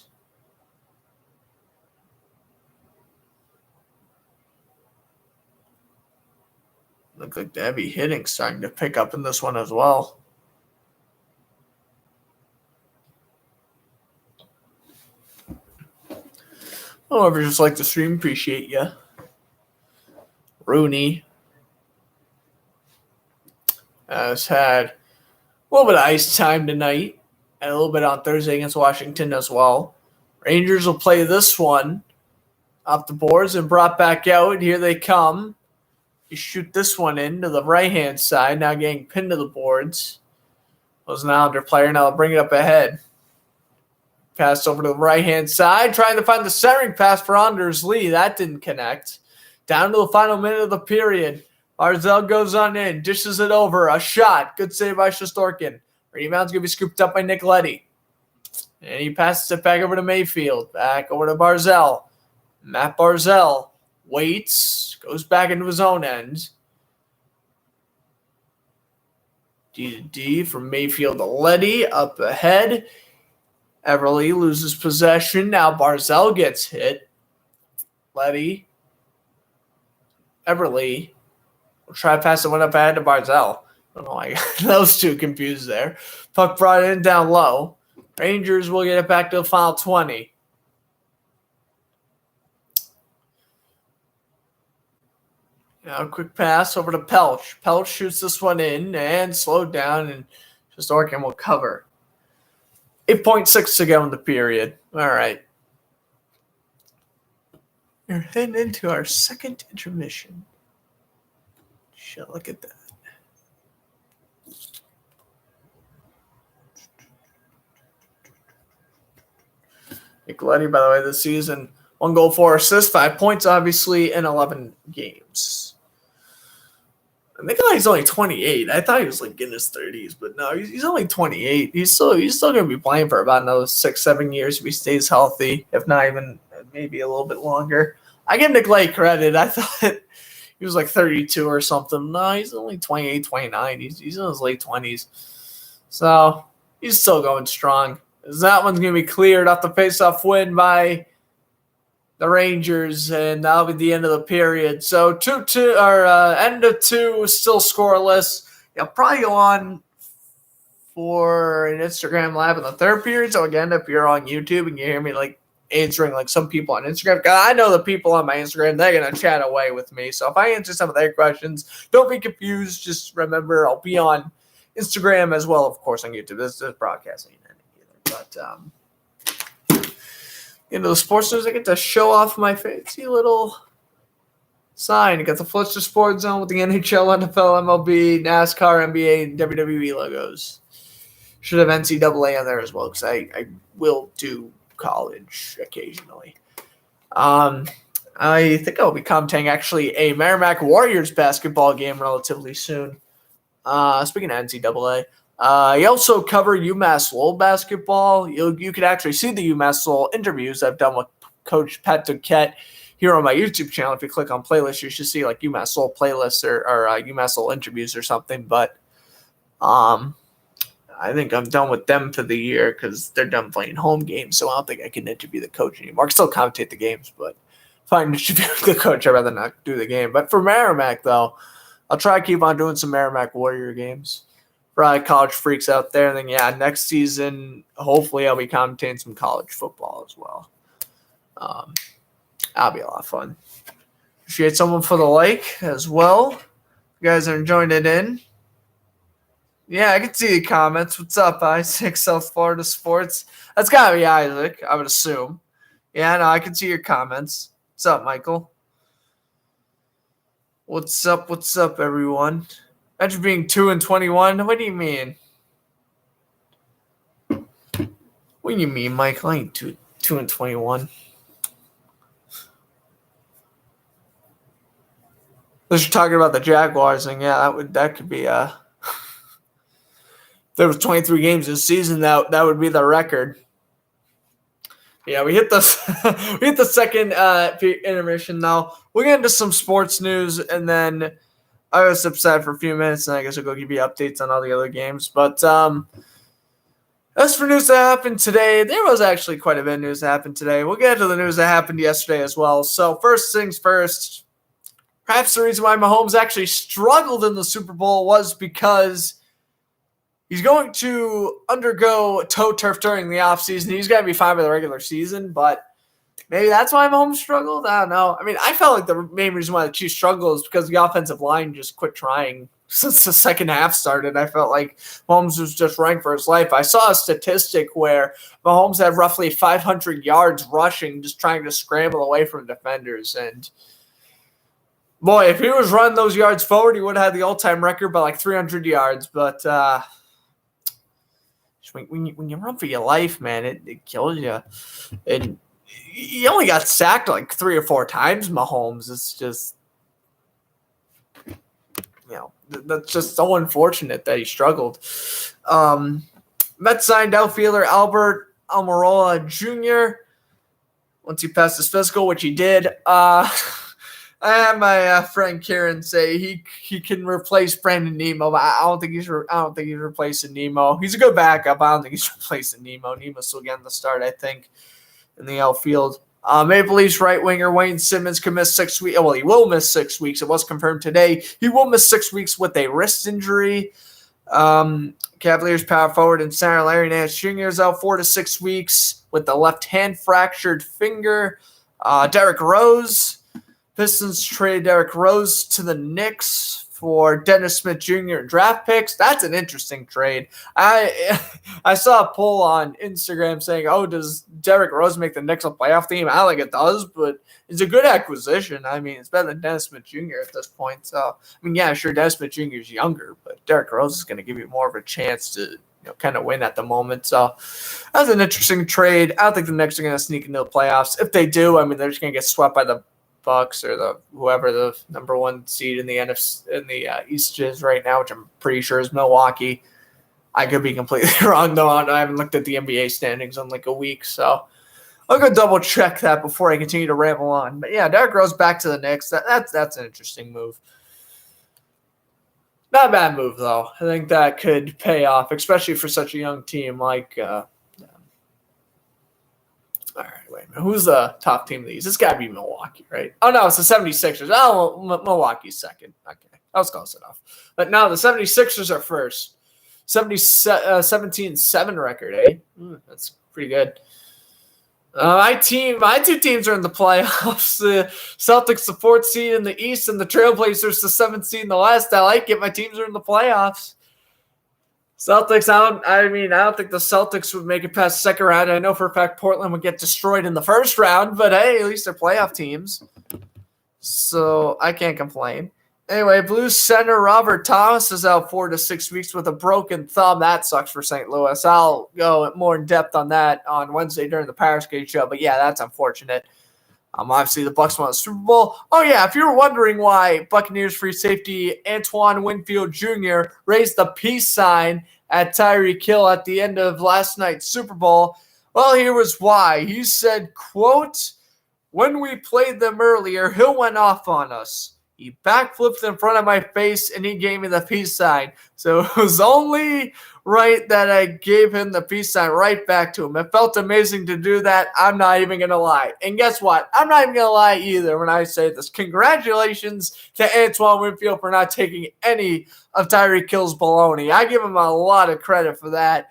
Look like the heavy hitting starting to pick up in this one as well. However, just like the stream, appreciate you. Rooney has had a little bit of ice time tonight and a little bit on Thursday against Washington as well. Rangers will play this one off the boards and brought back out. Here they come. You shoot this one in to the right-hand side, now getting pinned to the boards. Was an Islander player. Now they'll bring it up ahead. Pass over to the right-hand side, trying to find the centering pass for Anders Lee. That didn't connect. Down to the final minute of the period. Barzal goes on in, dishes it over. A shot. Good save by Shesterkin. Rebound's going to be scooped up by Nick Leddy. And he passes it back over to Mayfield. Back over to Barzal. Matt Barzal waits. Goes back into his own end. D to D from Mayfield to Leddy. Up ahead. Eberle loses possession. Now Barzal gets hit. Leddy. Eberle will try to pass the one up ahead to Barzal. I don't know why I got those two confused there. Puck brought in down low. Rangers will get it back to the final 20. Now a quick pass over to Pelch. Pelch shoots this one in and slowed down, and Shesterkin will cover. 8.6 to go in the period. All right. We're heading into our second intermission. Look at that. Nick Leddy, by the way, this season, 1 goal, 4 assists, 5 points, obviously, in 11 games. I think he's only 28. I thought he was like in his 30s, but no, he's only 28. He's still going to be playing for about another 6-7 years if he stays healthy, if not even maybe a little bit longer. I give Nick Leddy credit. I thought he was like 32 or something. No, he's only 28, 29. He's in his late 20s. So he's still going strong. That one's going to be cleared off the faceoff win by the Rangers, and that'll be the end of the period. So 2-2, or end of 2, still scoreless. You'll probably go on for an Instagram live in the third period. So again, if you're on YouTube and you hear me like answering like some people on Instagram, I know the people on my Instagram, they're gonna chat away with me. So if I answer some of their questions, don't be confused. Just remember, I'll be on Instagram as well, of course, on YouTube. This broadcasting either, but into the sports news, I get to show off my fancy little sign. I got the Fletcher Sports Zone with the NHL, NFL, MLB, NASCAR, NBA, and WWE logos. Should have NCAA on there as well, because I will do college occasionally. I think I'll be commenting actually a Merrimack Warriors basketball game relatively soon. Speaking of NCAA, You also cover UMass Lowell basketball. You could actually see the UMass Lowell interviews I've done with Coach Pat Duquette here on my YouTube channel. If you click on playlists, you should see like UMass Lowell playlists or UMass Lowell interviews or something. But I think I'm done with them for the year because they're done playing home games. So I don't think I can interview the coach anymore. I can still commentate the games, but if I interview the coach, I'd rather not do the game. But for Merrimack, though, I'll try to keep on doing some Merrimack Warrior games. Probably college freaks out there. And then, yeah, next season, hopefully I'll be commentating some college football as well. That'll be a lot of fun. Appreciate someone for the like as well. You guys are enjoying it in. Yeah, I can see the comments. What's up, Isaac? South Florida Sports. That's got to be Isaac, I would assume. Yeah, no, I can see your comments. What's up, Michael? What's up, everyone? Imagine being 2-21. What do you mean? What do you mean, Michael? I ain't 2-21. Unless you're talking about the Jaguars, and yeah, that could be there was 23 games this season, that would be the record. Yeah, we hit the second intermission now. We'll get into some sports news, and then I was upset for a few minutes, and I guess I'll go give you updates on all the other games. But as for news that happened today, there was actually quite a bit of news that happened today. We'll get to the news that happened yesterday as well. So first things first, perhaps the reason why Mahomes actually struggled in the Super Bowl was because he's going to undergo toe turf during the offseason. He's going to be fine by the regular season, but maybe that's why Mahomes struggled. I don't know. I mean, I felt like the main reason why the Chiefs struggled is because the offensive line just quit trying since the second half started. I felt like Mahomes was just running for his life. I saw a statistic where Mahomes had roughly 500 yards rushing, just trying to scramble away from defenders. And boy, if he was running those yards forward, he would have had the all-time record by like 300 yards. But when you run for your life, man, it kills you. And he only got sacked like 3 or 4 times, Mahomes. It's just, that's just so unfortunate that he struggled. Mets signed outfielder Albert Almirola Jr. once he passed his physical, which he did. I had my friend Kieran say he can replace Brandon Nemo, but I don't think he's replacing Nemo. He's a good backup. I don't think he's replacing Nemo. Nemo's still getting the start, I think, in the outfield. Maple Leafs right winger Wayne Simmons can miss 6 weeks. Well, he will miss 6 weeks. It was confirmed today. He will miss 6 weeks with a wrist injury. Cavaliers power forward and center Larry Nance Jr. is out 4 to 6 weeks with the left hand fractured finger. Derrick Rose. Pistons trade Derrick Rose to the Knicks for Dennis Smith Jr. and draft picks. That's an interesting trade. I saw a poll on Instagram saying, does Derrick Rose make the Knicks a playoff team? I don't think it does, but it's a good acquisition. I mean, it's better than Dennis Smith Jr. at this point. So, I mean, yeah, sure, Dennis Smith Jr. is younger, but Derrick Rose is going to give you more of a chance to kind of win at the moment. So that's an interesting trade. I don't think the Knicks are going to sneak into the playoffs. If they do, I mean, they're just going to get swept by the Bucks or whoever the number 1 seed in the NFC in the East is right now, which I'm pretty sure is Milwaukee. I could be completely wrong though. I haven't looked at the NBA standings in like a week, so I'll go double check that before I continue to ramble on. But yeah, Derrick Rose back to the Knicks. That's an interesting move. Not a bad move though. I think that could pay off, especially for such a young team like. All right, wait a minute. Who's the top team of these? It's got to be Milwaukee, right? Oh, no, it's the 76ers. Oh, Milwaukee's second. Okay, that was close enough. But now the 76ers are first. 17-7 record, eh? That's pretty good. My two teams are in the playoffs. The Celtics, the 4th seed in the East, and the Trailblazers, the 7th seed in the West. I like it. My teams are in the playoffs. Celtics, I don't think the Celtics would make it past the second round. I know for a fact Portland would get destroyed in the first round, but hey, at least they're playoff teams. So I can't complain. Anyway, Blues center Robert Thomas is out 4 to 6 weeks with a broken thumb. That sucks for St. Louis. I'll go more in depth on that on Wednesday during the Power Skate show, but yeah, that's unfortunate. Obviously, the Bucs won the Super Bowl. Oh, yeah, if you were wondering why Buccaneers free safety Antoine Winfield Jr. raised the peace sign at Tyreek Hill at the end of last night's Super Bowl, well, here was why. He said, quote, "When we played them earlier, Hill went off on us. He backflipped in front of my face, and he gave me the peace sign. So it was only right that I gave him the peace sign right back to him. It felt amazing to do that. I'm not even going to lie." And guess what? I'm not even going to lie either when I say this. Congratulations to Antoine Winfield for not taking any of Tyreek Hill's baloney. I give him a lot of credit for that.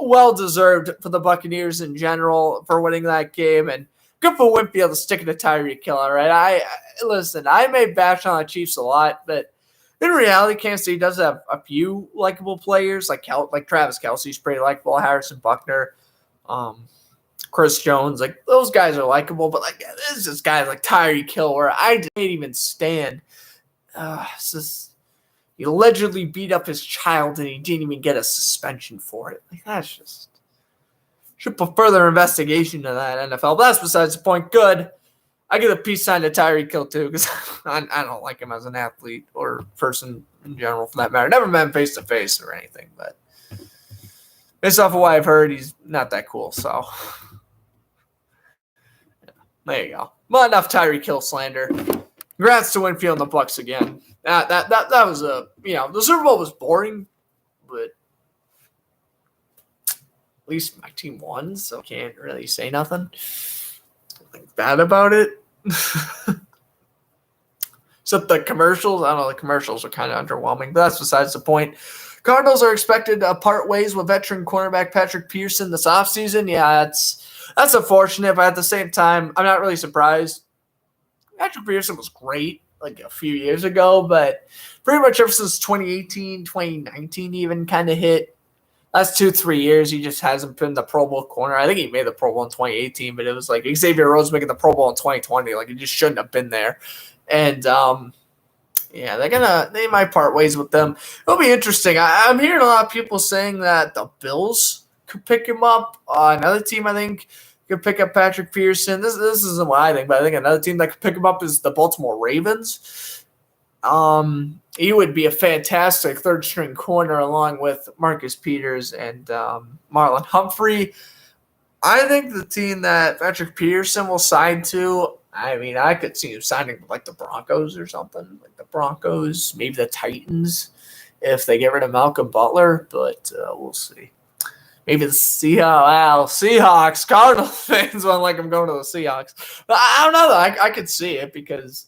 Well-deserved for the Buccaneers in general for winning that game. And good for Winfield to stick to Tyreek Hill, all right? Listen, I may bash on the Chiefs a lot, but in reality, Kansas City does have a few likable players, like Travis Kelce's pretty likable, Harrison Buckner, Chris Jones. Like, those guys are likable, but like there's just guys like Tyreek Hill where I just can't even stand. He allegedly beat up his child and he didn't even get a suspension for it. Like, that's just should put further investigation to that NFL. But that's besides the point. Good. I give a peace sign to Tyreek Hill too because I don't like him as an athlete or person in general for that matter. Never met him face to face or anything, but based off of what I've heard, he's not that cool. So yeah, there you go. Well, enough Tyreek Hill slander. Congrats to Winfield and the Bucs again. That was the Super Bowl was boring, but at least my team won, so I can't really say nothing bad about it. Except the commercials. I don't know, the commercials are kind of underwhelming, but that's besides the point. Cardinals are expected to part ways with veteran cornerback Patrick Peterson this offseason. Yeah, that's unfortunate, but at the same time, I'm not really surprised. Patrick Peterson was great like a few years ago, but pretty much ever since 2018, 2019 even kind of hit. Last 2-3 years, he just hasn't been the Pro Bowl corner. I think he made the Pro Bowl in 2018, but it was like Xavier Rhodes making the Pro Bowl in 2020. Like, he just shouldn't have been there. And, they might part ways with them. It'll be interesting. I'm hearing a lot of people saying that the Bills could pick him up. Another team, I think, could pick up Patrick Peterson. This isn't what I think, but I think another team that could pick him up is the Baltimore Ravens. He would be a fantastic third-string corner along with Marcus Peters and Marlon Humphrey. I think the team that Patrick Peterson will sign to, I mean, I could see him signing like the Broncos or something, like the Broncos, maybe the Titans if they get rid of Malcolm Butler, but we'll see. Maybe the Seahawks. Cardinals fans won't like him going to the Seahawks. But I don't know, though. I could see it because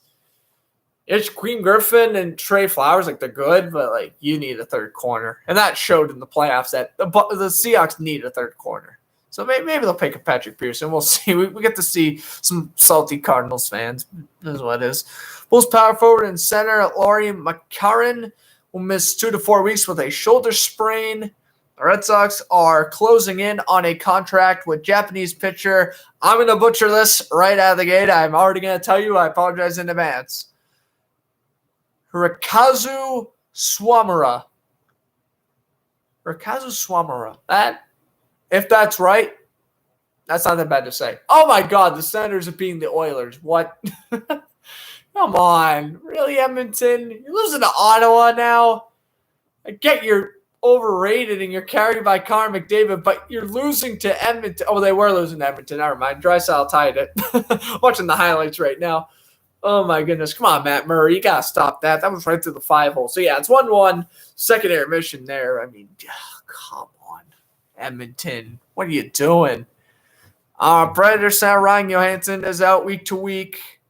it's Queen Griffin and Trey Flowers, like they're good, but like you need a third corner, and that showed in the playoffs that the Seahawks need a third corner. So maybe they'll pick up Patrick Peterson. We'll see. We get to see some salty Cardinals fans. This is what it is. Bulls power forward and center Laurie McCarron will miss 2 to 4 weeks with a shoulder sprain. The Red Sox are closing in on a contract with Japanese pitcher. I'm going to butcher this right out of the gate. I'm already going to tell you. I apologize in advance. Hirokazu Swamura. That, if that's right, that's not that bad to say. Oh my God, the Senators are beating the Oilers. What? Come on. Really, Edmonton? You're losing to Ottawa now? I get you're overrated and you're carried by Connor McDavid, but you're losing to Edmonton. Oh, they were losing to Edmonton. Never mind. Drysdale tied it. Watching the highlights right now. Oh, my goodness. Come on, Matt Murray. You got to stop that. That was right through the 5-hole. So, yeah, it's 1-1. Second intermission there. I mean, come on. Edmonton. What are you doing? Predator center Ryan Johansson is out week to week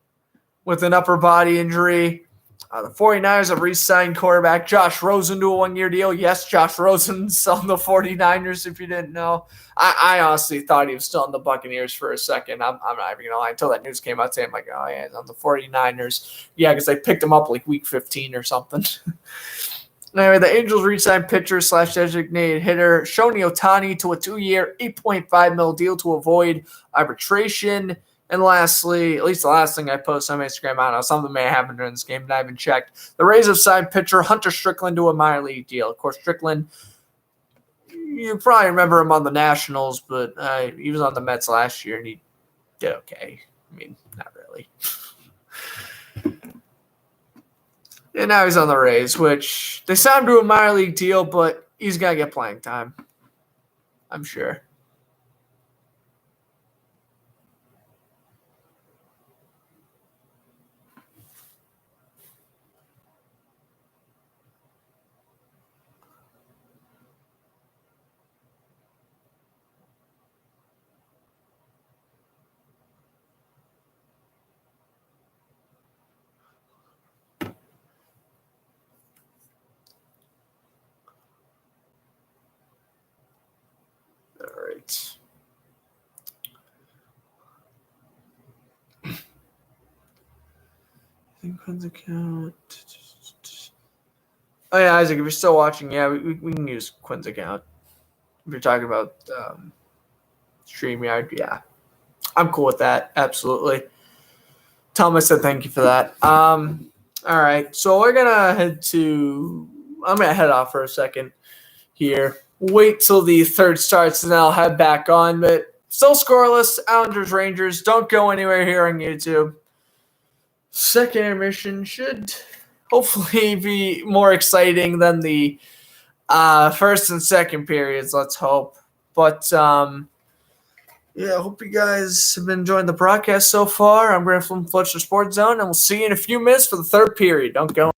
with an upper body injury. The 49ers have re-signed quarterback Josh Rosen to a one-year deal. Yes, Josh Rosen's on the 49ers, if you didn't know. I honestly thought he was still on the Buccaneers for a second. I'm not even going to lie. Until that news came out saying, like, oh, yeah, he's on the 49ers. Yeah, because they picked him up like week 15 or something. Anyway, the Angels re-signed pitcher / designated hitter Shohei Ohtani to a 2-year, $8.5 million deal to avoid arbitration. And lastly, at least the last thing I posted on Instagram, I don't know, something may have happened during this game, but I haven't checked. The Rays have signed pitcher Hunter Strickland to a minor league deal. Of course, Strickland, you probably remember him on the Nationals, but he was on the Mets last year, and he did okay. I mean, not really. And now he's on the Rays, which they signed him to a minor league deal, but he's going to get playing time, I'm sure. All right. I think Quinn's account. Oh, yeah, Isaac, if you're still watching, yeah, we can use Quinn's account. If you're talking about StreamYard, yeah. I'm cool with that. Absolutely. Thomas said thank you for that. All right. So we're going to I'm going to head off for a second here. Wait till the third starts, and then I'll head back on. But still scoreless. Islanders, Rangers. Don't go anywhere here on YouTube. Second intermission should hopefully be more exciting than the first and second periods. Let's hope. But yeah, I hope you guys have been enjoying the broadcast so far. I'm Grant from Fletcher Sports Zone, and we'll see you in a few minutes for the third period. Don't go.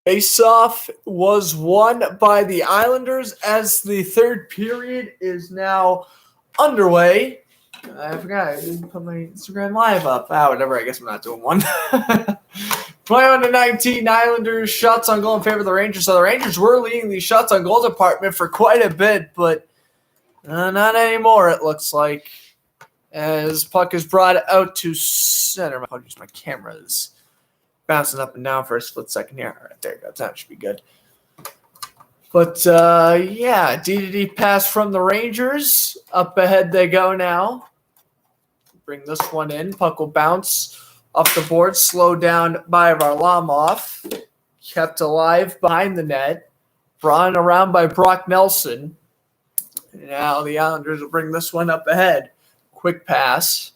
Face-off was won by the Islanders as the third period is now underway. I forgot. I didn't put my Instagram live up. Whatever. I guess I'm not doing one. 21-19 Islanders shots on goal in favor of the Rangers. So the Rangers were leading the shots on goal department for quite a bit, but not anymore, it looks like. As puck is brought out to center. My apologies, my camera is bouncing up and down for a split second here. All right, there you go. That should be good. But, yeah, D-to-D pass from the Rangers. Up ahead they go now. Bring this one in. Puck will bounce off the board. Slowed down by Varlamov. Kept alive behind the net. Brought around by Brock Nelson. Now the Islanders will bring this one up ahead. Quick pass.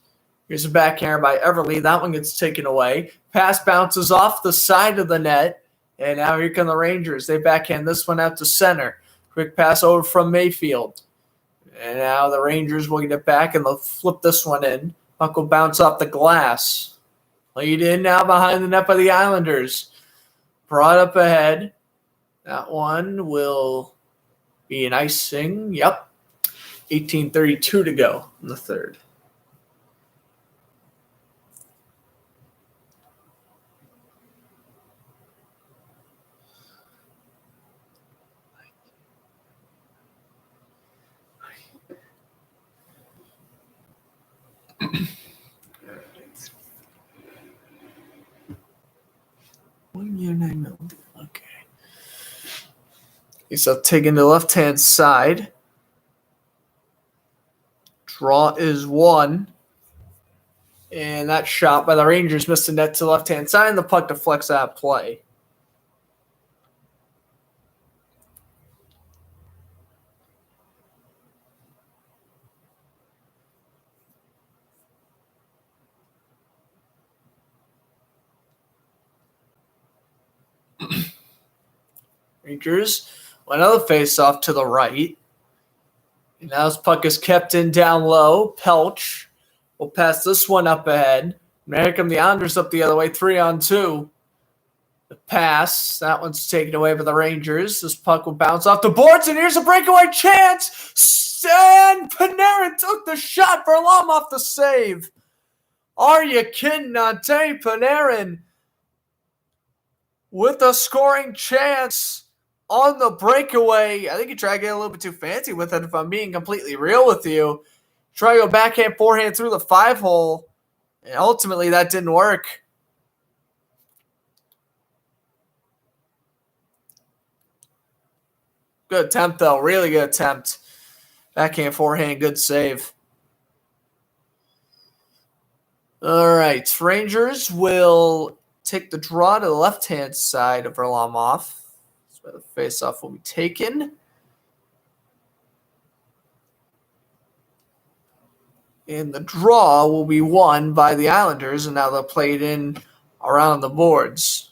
Here's a backhand by Everly. That one gets taken away. Pass bounces off the side of the net. And now here come the Rangers. They backhand this one out to center. Quick pass over from Mayfield. And now the Rangers will get it back and they'll flip this one in. Puck will bounce off the glass. Lead in now behind the net by the Islanders. Brought up ahead. That one will be an icing. Yep. 18:32 to go in the third. Okay. He's up taking the left-hand side. Draw is one. And that shot by the Rangers missed the net to the left-hand side, and the puck deflects that play. Rangers, another face-off to the right. And now this puck is kept in down low. Pelch will pass this one up ahead. And here come the Islanders up the other way, 3-on-2. The pass, that one's taken away by the Rangers. This puck will bounce off the boards, and here's a breakaway chance. And Panarin took the shot. Varlamov the save. Are you kidding? Ante Panarin with a scoring chance on the breakaway. I think he tried to get a little bit too fancy with it, if I'm being completely real with you. Try to go backhand, forehand through the 5-hole, and ultimately that didn't work. Good attempt, though. Really good attempt. Backhand, forehand, good save. All right. Rangers will take the draw to the left-hand side of Varlamov. That's where the face-off will be taken. And the draw will be won by the Islanders, and now they'll play it in around the boards.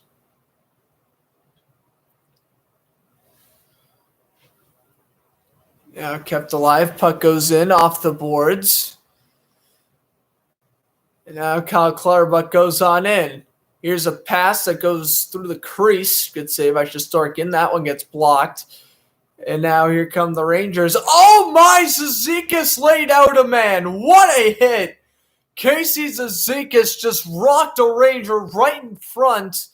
Now kept alive. Puck goes in off the boards. And now Kyle Clutterbuck goes on in. Here's a pass that goes through the crease. Good save by Shesterkin. That one gets blocked. And now here come the Rangers. Oh my, Zizekas laid out a man. What a hit. Casey Zizekas just rocked a Ranger right in front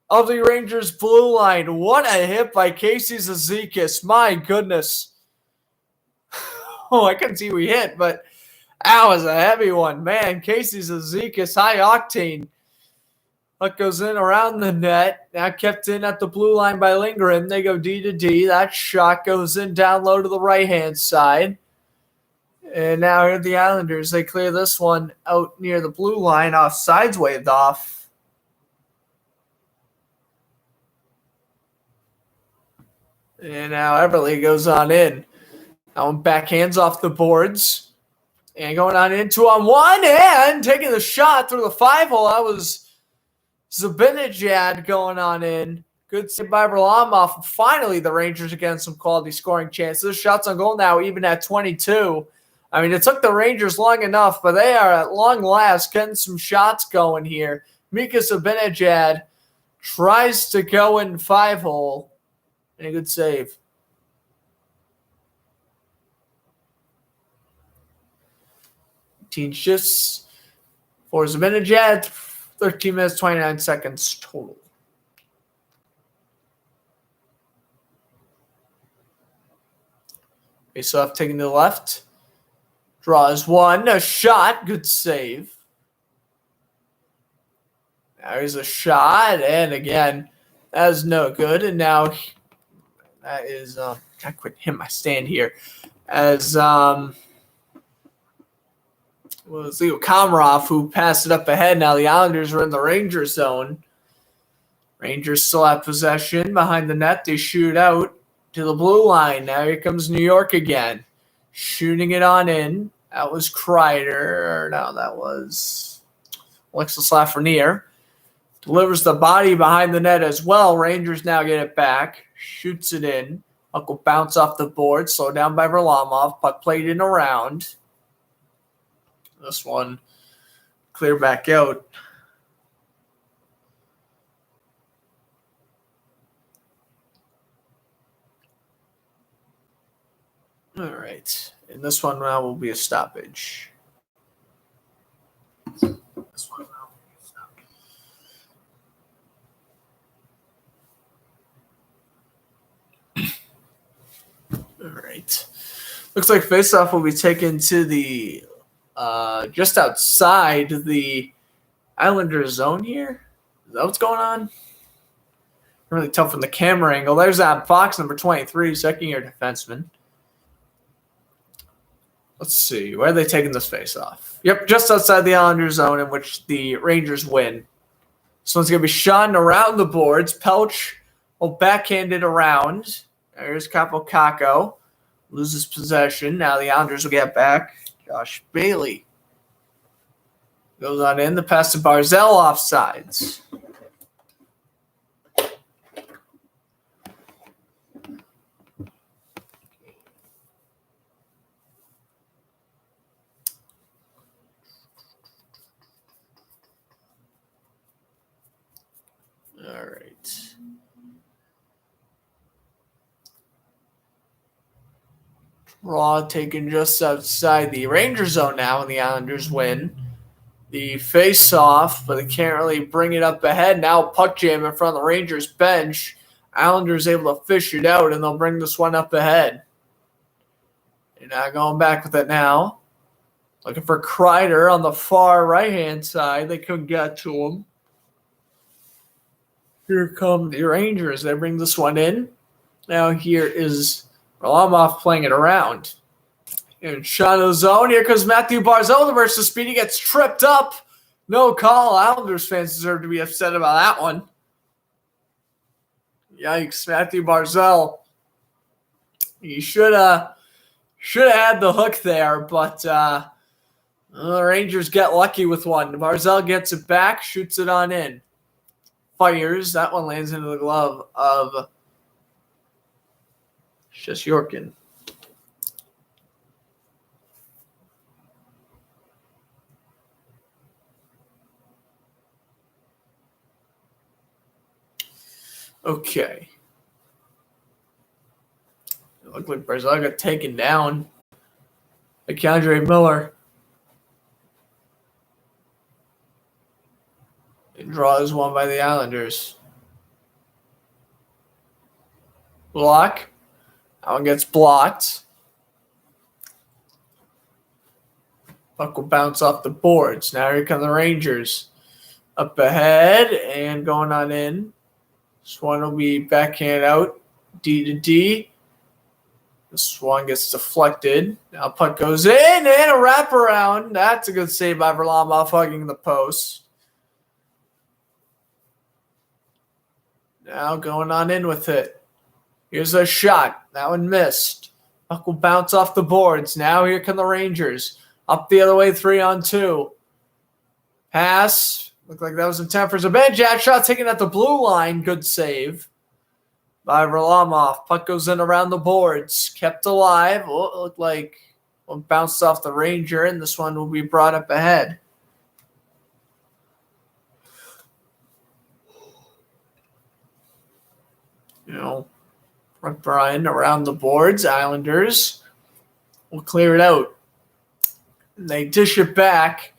of the Rangers' blue line. What a hit by Casey Zizekas. My goodness. Oh, I couldn't see who he hit, but that was a heavy one. Man, Casey Zizekas, high octane. Puck goes in around the net. Now kept in at the blue line by Lindgren. They go D to D. That shot goes in down low to the right-hand side. And now here are the Islanders. They clear this one out near the blue line. Offsides waved off. And now Everly goes on in. Now backhands off the boards. And going on in 2-on-1 and taking the shot through the 5-hole. That was Zibanejad going on in. Good save by Varlamov. Finally, the Rangers again some quality scoring chances. Shots on goal now even at 22. I mean, it took the Rangers long enough, but they are at long last getting some shots going here. Mika Zibanejad tries to go in 5-hole, and a good save. Team shifts for Zibanejad, 13 minutes, 29 seconds total. Face-off taking to the left. Draws one. A shot. Good save. Now here's a shot. And again, that is no good. And now that is I quit hit my stand here. As was Leo Komarov who passed it up ahead. Now the Islanders are in the Rangers zone. Rangers still have possession behind the net. They shoot out to the blue line. Now here comes New York again. Shooting it on in. That was Kreider. No, that was Alexis Lafreniere. Delivers the body behind the net as well. Rangers now get it back. Shoots it in. Puck will bounce off the board. Slowed down by Varlamov. Puck played in around. This one clear back out. All right. And this one now will be a stoppage. All right. Looks like faceoff will be taken to the just outside the Islanders zone here. Is that what's going on? Really tough from the camera angle. There's that Fox, number 23, second-year defenseman. Let's see. Where are they taking this face-off? Yep, just outside the Islanders zone in which the Rangers win. This one's going to be shot around the boards. Pelch will backhand it around. There's Capocacco. Loses possession. Now the Islanders will get back. Josh Bailey goes on in. The pass to Barzal offsides. All right. Draw taken just outside the Ranger zone now, and the Islanders win. The face-off, but they can't really bring it up ahead. Now puck jam in front of the Rangers bench. Islanders able to fish it out, and they'll bring this one up ahead. They're not going back with it now. Looking for Kreider on the far right-hand side. They couldn't get to him. Here come the Rangers. They bring this one in. Now here is Varlamov playing it around. And shot in the zone. Here comes Matthew Barzal versus Speedy. Gets tripped up. No call. Islanders fans deserve to be upset about that one. Yikes. Matthew Barzal. He should have had the hook there, but the Rangers get lucky with one. Barzal gets it back, shoots it on in. Fires. That one lands into the glove of Shesterkin. Okay. It looked like Barzal got taken down by K'Andre Miller. And draws one by the Islanders. Block. That one gets blocked. Puck will bounce off the boards. Now here come the Rangers. Up ahead and going on in. This one will be backhand out. D to D. This one gets deflected. Now puck goes in and a wraparound. That's a good save by Varlamov hugging the post. Now going on in with it. Here's a shot. That one missed. Puck will bounce off the boards. Now here come the Rangers. Up the other way, 3-on-2. Pass. Looked like that was intent for Zibanejad. Shot taken at the blue line. Good save by Varlamov. Puck goes in around the boards. Kept alive. Oh, it looked like one bounced off the Ranger, and this one will be brought up ahead. You know, Brooke Bryan around the boards. Islanders will clear it out. They dish it back.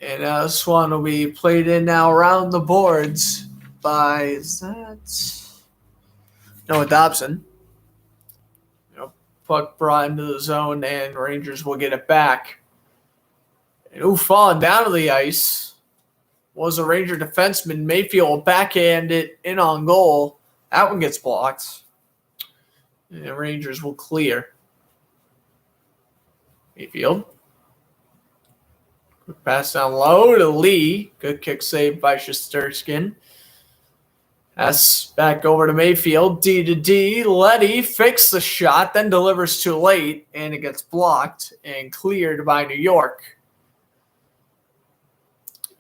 And this one will be played in now around the boards by, is that Noah Dobson. Puck brought into the zone, and Rangers will get it back. And falling down to the ice was a Ranger defenseman. Mayfield backhand it in on goal. That one gets blocked. And the Rangers will clear. Mayfield. Quick pass down low to Lee. Good kick save by Shesterkin. Pass back over to Mayfield. D to D. Leddy fakes the shot, then delivers too late, and it gets blocked and cleared by New York.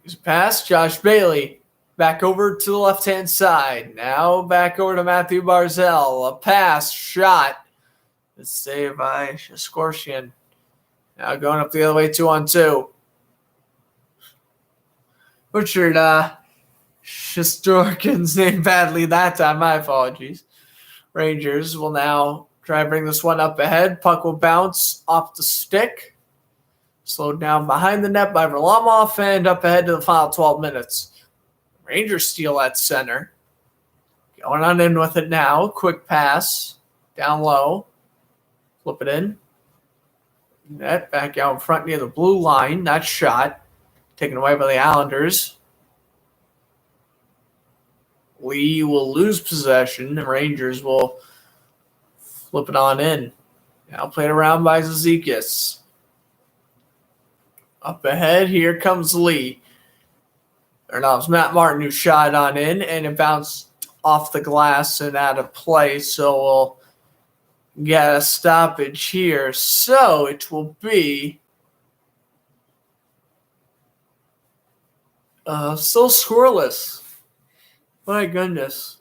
Here's a pass. Josh Bailey back over to the left-hand side. Now back over to Matthew Barzal. A pass, shot. It's saved by Shesterkin. Now going up the other way, 2-on-2. Butchered Shesterkin's name badly that time. My apologies. Rangers will now try to bring this one up ahead. Puck will bounce off the stick. Slowed down behind the net by Varlamov and up ahead to the final 12 minutes. Rangers steal at center. Going on in with it now. Quick pass. Down low. Flip it in. Net back out in front near the blue line. That shot taken away by the Islanders. Lee will lose possession. The Rangers will flip it on in. Now played around by Zizekas. Up ahead, here comes Lee. Or no, it was Matt Martin who shot on in, and it bounced off the glass and out of play. So we'll get a stoppage here. So it will be still scoreless. My goodness.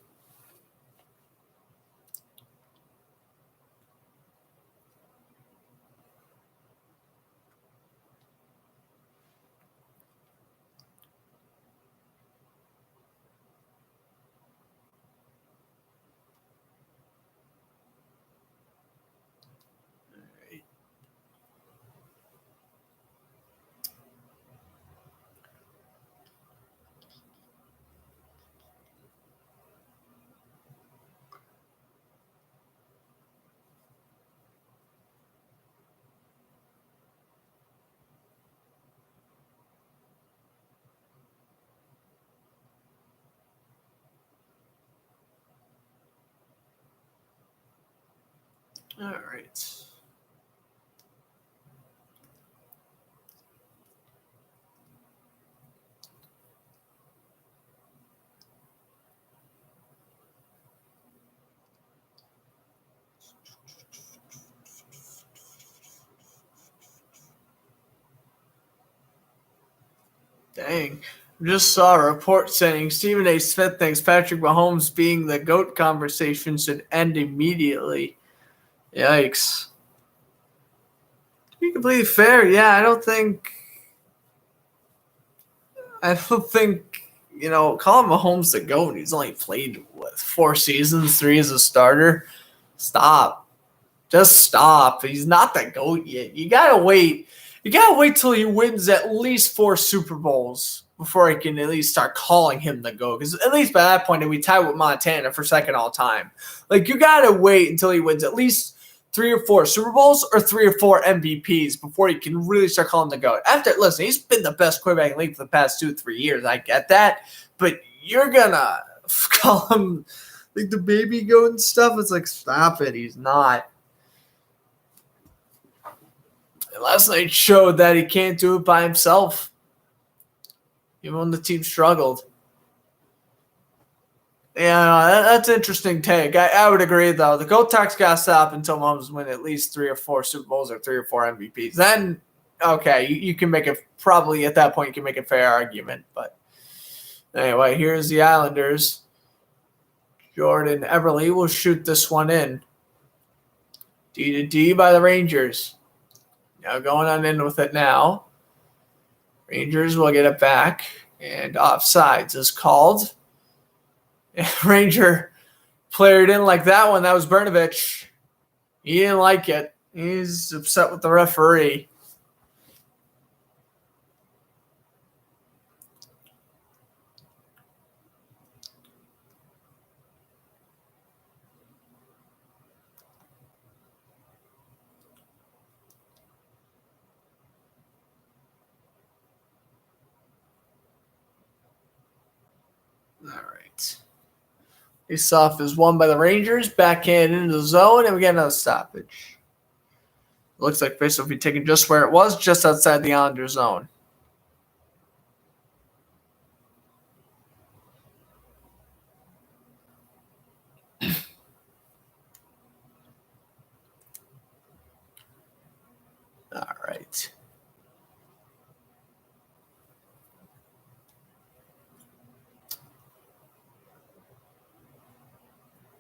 All right. Dang. Just saw a report saying Stephen A. Smith thinks Patrick Mahomes being the GOAT conversation should end immediately. Yikes. To be completely fair, yeah, I don't think, calling Mahomes the GOAT, he's only played, 4 seasons, 3 as a starter. Stop. Just stop. He's not the GOAT yet. You gotta wait. You gotta wait till he wins at least 4 Super Bowls before I can at least start calling him the GOAT. Because at least by that point, he'll be tied with Montana for second all time. You gotta wait until he wins at least 3 or 4 Super Bowls or 3 or 4 MVPs before you can really start calling him the GOAT. Listen, he's been the best quarterback in the league for the past 2-3 years. I get that. But you're gonna call him the baby GOAT and stuff. It's stop it. He's not. And last night showed that he can't do it by himself, even when the team struggled. Yeah, that's an interesting take. I would agree, though. The GOAT talk's got to stop until Mahomes win at least 3 or 4 Super Bowls or 3 or 4 MVPs. Then, okay, you can make it, probably at that point, you can make a fair argument. But anyway, here's the Islanders. Jordan Eberle will shoot this one in. D to D by the Rangers. Now going on in with it now. Rangers will get it back. And offsides is called. Ranger Player didn't like that one. That was Brnovich. He didn't like it. He's upset with the referee. All right. Face-off is won by the Rangers. Backhand into the zone, and we get another stoppage. Looks like face-off will be taken just where it was, just outside the Islanders zone. All right.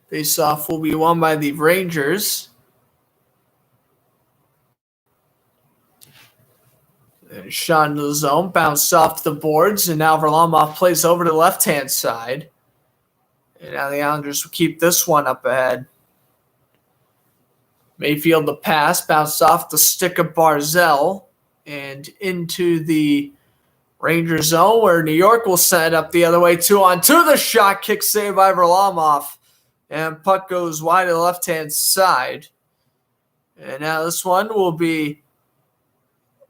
Face-off will be won by the Rangers. And shot into the zone, bounced off the boards, and now Varlamov plays over to the left-hand side. And now the Islanders will keep this one up ahead. Mayfield the pass, bounced off the stick of Barzal and into the Ranger zone where New York will set it up the other way. 2-on-2. The shot kick saved by Varlamov. And puck goes wide to the left-hand side. And now this one will be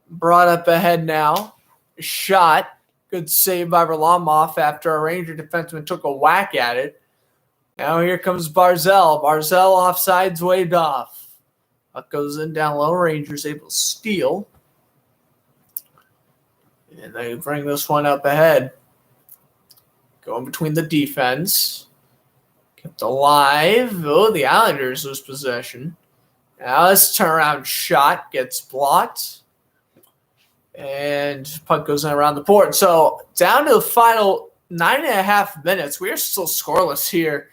brought up ahead now. Shot. Good save by Varlamov after a Ranger defenseman took a whack at it. Now here comes Barzal. Barzal offsides, waved off. Puck goes in down low. Rangers able to steal. And they bring this one up ahead. Going between the defense. Kept alive. Oh, the Islanders lose possession. Now this turnaround shot gets blocked. And puck goes in around the board. So down to the final 9.5 minutes. We are still scoreless here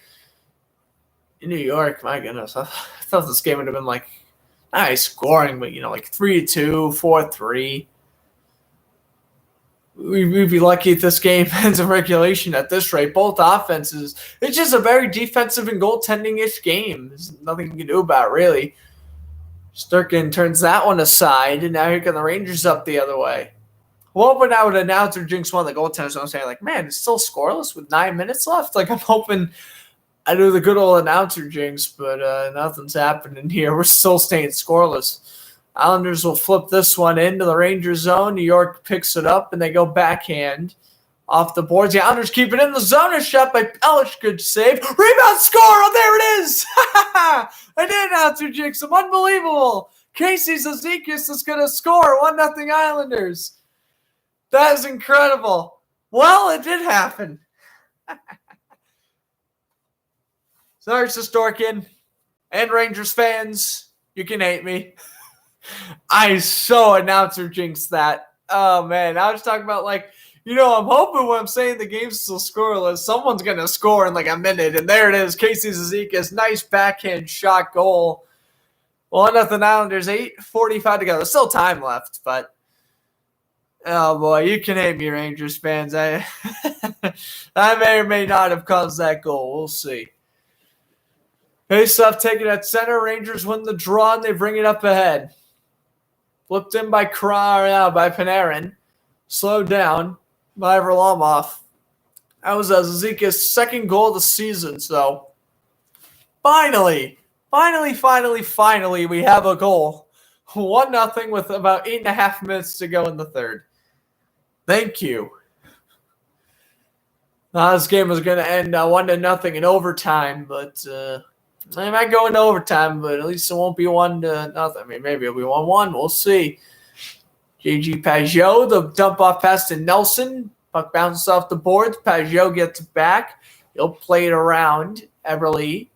in New York. My goodness. I thought this game would have been like not high scoring, but like 3-2, 4-3. We'd be lucky if this game ends in regulation at this rate. Both offenses. It's just a very defensive and goaltending-ish game. There's nothing you can do about it, really. Sturkin turns that one aside, and now here come the Rangers up the other way. Well, hoping I would announce or jinx one of the goaltenders. I'm saying, man, it's still scoreless with 9 minutes left. I'm hoping I do the good old announcer jinx, but nothing's happening here. We're still staying scoreless. Islanders will flip this one into the Rangers zone. New York picks it up, and they go backhand off the boards. The Islanders keep it in the zone. A shot by Pelech. Good save. Rebound score. Oh, there it is. I did announcer jinx him. Unbelievable. Casey Cizikas is going to score. 1-0 Islanders. That is incredible. Well, it did happen. Sorry, Sestorkin and Rangers fans. You can hate me. I so announcer jinxed that. Oh, man. I was talking about, I'm hoping when I'm saying the game's still scoreless, someone's going to score in a minute. And there it is. Casey Cizikas. Nice backhand shot goal. 1-0 Islanders. 8:45 to go. There's still time left, but oh, boy. You can hate me, Rangers fans. I may or may not have caused that goal. We'll see. Face-off taken at center. Rangers win the draw, and they bring it up ahead. Flipped in by Panarin. Slowed down by Varlamov. That was Cizikas' second goal of the season. So, finally, we have a goal. 1-0 with about 8.5 minutes to go in the third. Thank you. Now, this game was going to end 1-0 in overtime, but they might go into overtime, but at least it won't be 1-0. I mean, maybe it'll be 1-1. We'll see. JG Pageau, the dump-off pass to Nelson. Puck bounces off the boards. Pageau gets back. He'll play it around. Eberle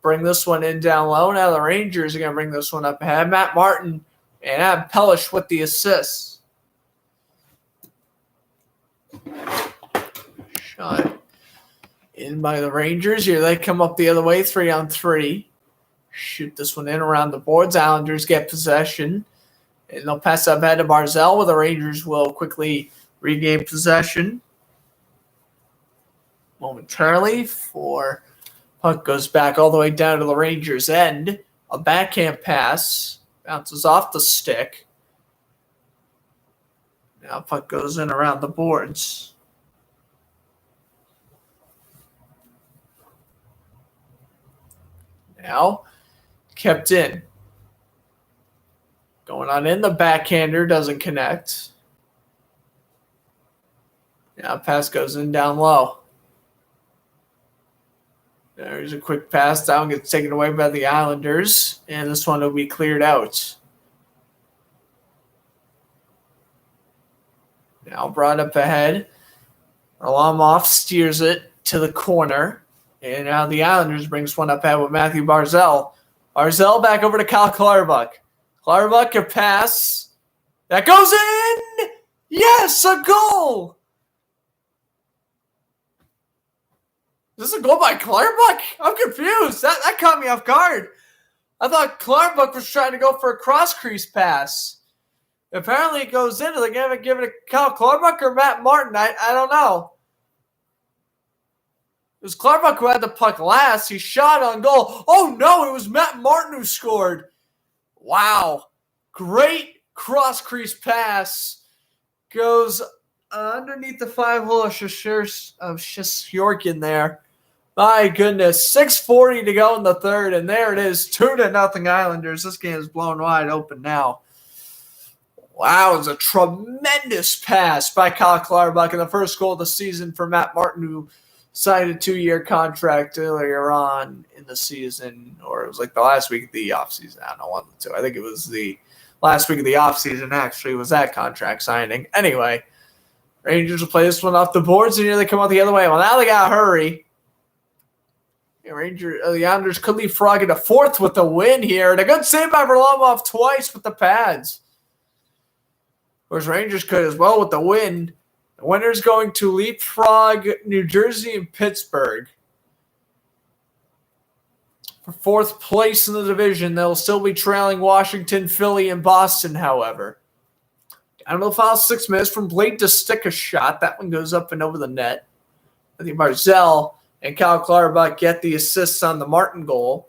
bring this one in down low. Now the Rangers are going to bring this one up ahead. Matt Martin and Adam Pelech with the assists. Shot in by the Rangers. Here they come up the other way, 3-on-3. Shoot this one in around the boards. Islanders get possession. And they'll pass up ahead to Barzal, where the Rangers will quickly regain possession momentarily for Puck goes back all the way down to the Rangers' end. A backhand pass. Bounces off the stick. Now puck goes in around the boards. Now kept in. Going on in, the backhander doesn't connect. Now pass goes in down low. There's a quick pass. That one gets taken away by the Islanders. And this one will be cleared out. Now brought up ahead. Varlamov steers it to the corner. And now the Islanders brings one up ahead with Matthew Barzal. Barzal back over to Kyle Clutterbuck. Clutterbuck a pass. That goes in! Yes, a goal! Is this a goal by Clutterbuck? I'm confused. That caught me off guard. I thought Clutterbuck was trying to go for a cross-crease pass. Apparently it goes in. Are they going to give it to Kyle Clutterbuck or Matt Martin? I don't know. It was Clutterbuck who had the puck last. He shot on goal. Oh, no, it was Matt Martin who scored. Wow. Great cross-crease pass. Goes underneath the 5-hole of Shesterkin there. My goodness. 6:40 to go in the third, and there it is. 2-0 Islanders. This game is blown wide open now. Wow, it was a tremendous pass by Kyle Clutterbuck, and the first goal of the season for Matt Martin, who signed a 2-year contract earlier on in the season, or it was like the last week of the offseason. I don't know, one of the two. I think it was the last week of the offseason, actually, was that contract signing. Anyway, Rangers will play this one off the boards, and here they come out the other way. Well, now they got to hurry. The Islanders could leapfrog into fourth with the win here, and a good save by Varlamov twice with the pads. Of course, Rangers could as well with the win. The winner's going to leapfrog New Jersey and Pittsburgh. For fourth place in the division, they'll still be trailing Washington, Philly, and Boston, however. Down to the final 6 minutes from Blake to stick a shot. That one goes up and over the net. I think Barzal and Kyle Clutterbuck get the assists on the Martin goal.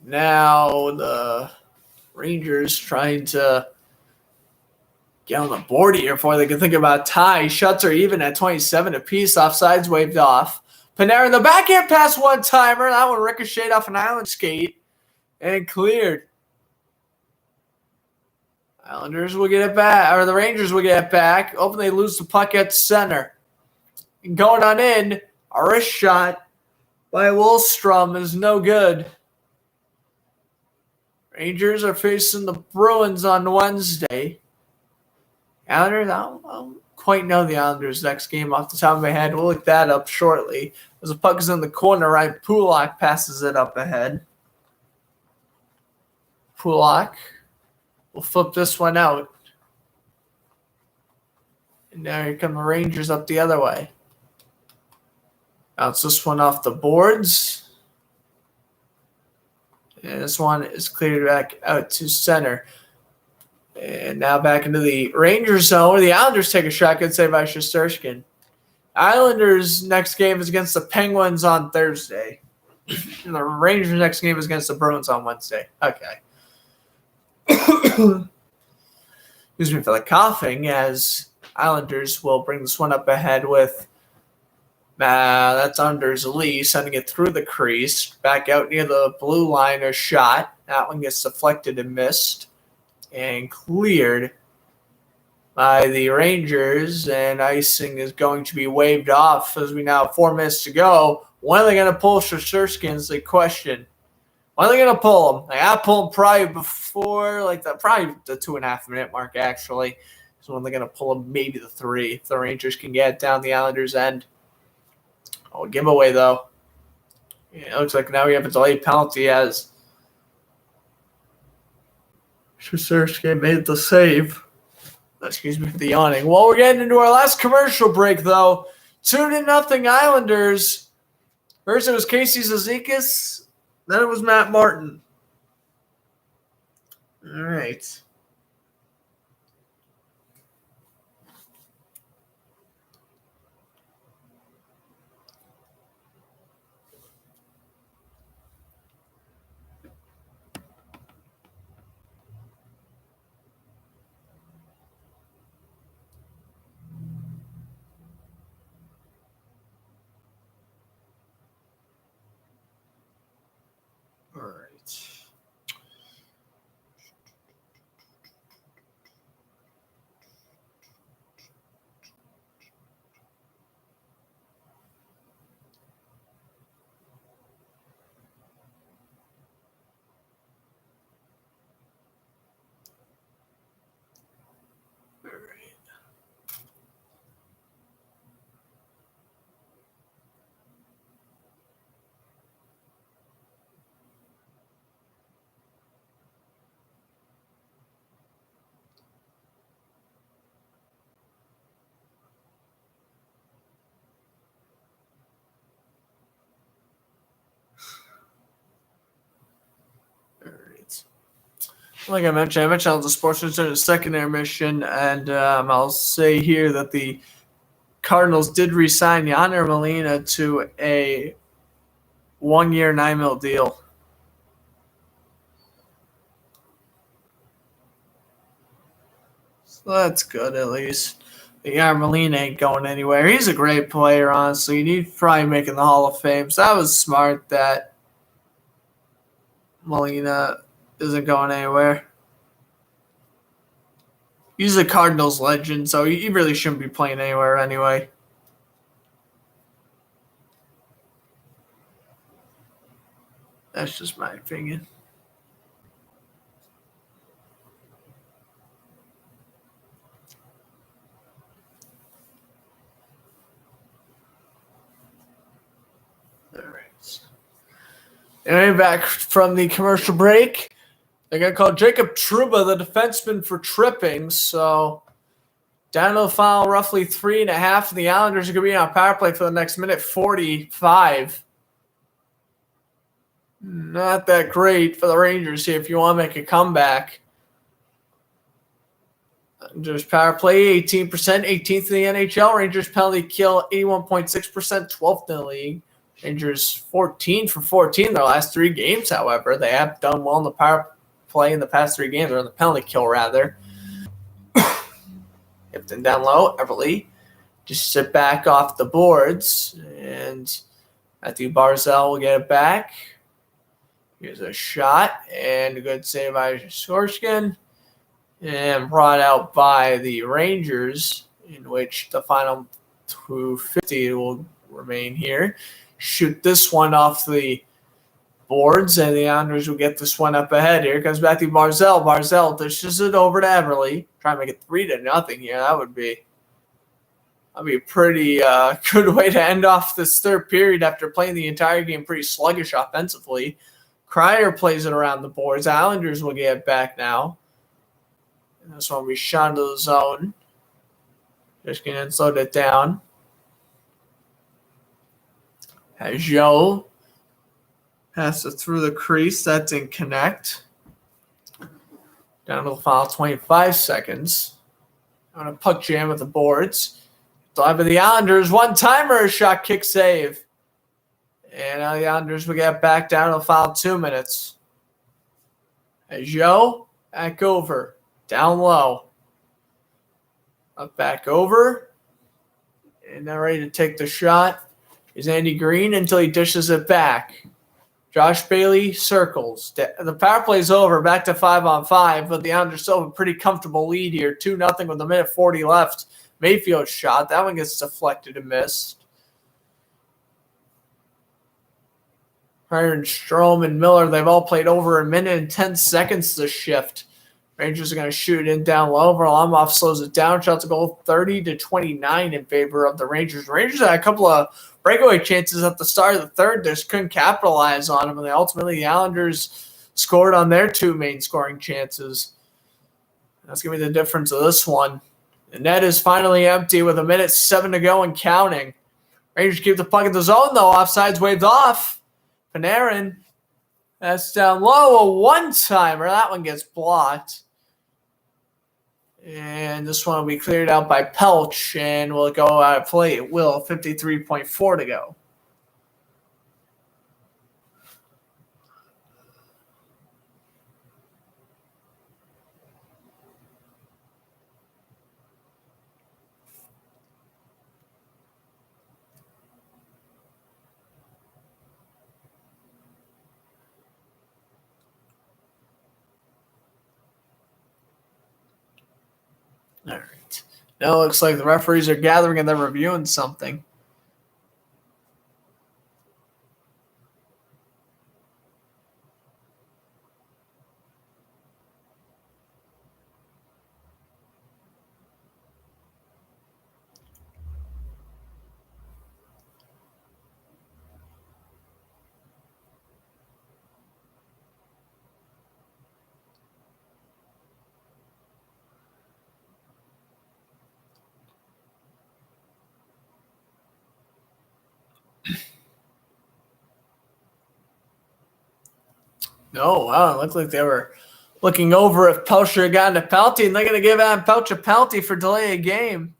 Now the Rangers trying to get on the board here before they can think about tie. Shots are even at 27 apiece. Offsides waved off. Panarin, the backhand pass one-timer. That one ricocheted off an Island skate and cleared. Islanders will get it back, or the Rangers will get it back. Open, they lose the puck at center. And going on in, a wrist shot by Wahlstrom is no good. Rangers are facing the Bruins on Wednesday. Islanders, I don't quite know the Islanders' next game off the top of my head. We'll look that up shortly. As the puck is in the corner, Ryan Pulock passes it up ahead. Pulock will flip this one out. And now here come the Rangers up the other way. Bounce this one off the boards. And this one is cleared back out to center. And now back into the Rangers zone where the Islanders take a shot. Good save by Shesterkin. Islanders' next game is against the Penguins on Thursday. And the Rangers' next game is against the Bruins on Wednesday. Okay. Excuse me for the coughing, as Islanders will bring this one up ahead with that's Anders Lee, sending it through the crease. Back out near the blue line, a shot. That one gets deflected and missed. And cleared by the Rangers. And icing is going to be waved off as we now have 4 minutes to go. When are they going to pull Shesterkin is the question. When are they going to pull him? They got to pull him probably before, probably the 2.5 minute mark, actually. So when they're going to pull him, maybe the 3. If the Rangers can get down the Islanders' end. Oh, giveaway, though. Yeah, it looks like now we have a delayed penalty as Shesterkin made the save. Excuse me for the yawning. Well, we're getting into our last commercial break, though. 2-0 Islanders. First it was Casey Cizikas. Then it was Matt Martin. All right. Like I mentioned on the Sports Center second intermission, and I'll say here that the Cardinals did re-sign Yonder Molina to a 1-year, $9 million deal. So that's good at least. Yonder Molina ain't going anywhere. He's a great player, honestly. He's probably making the Hall of Fame. So that was smart that Molina isn't going anywhere. He's a Cardinals legend, so he really shouldn't be playing anywhere anyway. That's just my opinion. All right. Anyway, back from the commercial break. They're going to call Jacob Trouba the defenseman for tripping. So down to the final, roughly 3.5. The Islanders are going to be on power play for the next minute 45. Not that great for the Rangers here if you want to make a comeback. Rangers power play 18%, 18th in the NHL. Rangers penalty kill 81.6%, 12th in the league. Rangers 14 for 14 their last 3 games, however. They have done well in the power play in the past 3 games, or in the penalty kill, rather. Hipton down low, Everly. Just sit back off the boards, and Matthew Barzal will get it back. Here's a shot, and a good save by Skorskin. And brought out by the Rangers, in which the final 250 will remain here. Shoot this one off the boards, and the Islanders will get this one up ahead. Here comes Matthew Barzal. Barzal dishes it over to Everly. Try to make it 3-0 here. That would be a pretty good way to end off this third period after playing the entire game pretty sluggish offensively. Kreider plays it around the boards. Islanders will get it back now. And this one will be shot into the zone. Just going to slow it down. As Joe passes it through the crease. That didn't connect. Down to the final 25 seconds. On a puck jam with the boards. Drive of the Islanders. One-timer, shot, kick, save. And now the Islanders will get back down to the final 2 minutes. As Joe, back over. Down low. Up back over. And now ready to take the shot is Andy Green until he dishes it back. Josh Bailey circles. The power play is over. Back to 5-on-5, but the Islanders still have a pretty comfortable lead here. 2-0 with 1:40 left. Mayfield's shot. That one gets deflected and missed. Iron, Strome, and Miller, they've all played over 1:10 this shift. Rangers are going to shoot in down low. Varlamov slows it down. Shots a goal 30-29 in favor of the Rangers. Rangers had a couple of breakaway chances at the start of the third. Just couldn't capitalize on them. And ultimately, the Islanders scored on their 2 main scoring chances. That's going to be the difference of this one. The net is finally empty with 1:07 to go and counting. Rangers keep the puck in the zone, though. Offsides waved off. Panarin. That's down low. A one-timer. That one gets blocked. And this one will be cleared out by Pelch and will go out of play. It will. 53.4 to go. All right. Now it looks like the referees are gathering and they're reviewing something. Oh, wow. It looked like they were Looking over if Pelcher got into penalty, and they're going to give Adam Pelcher a penalty for delay of game.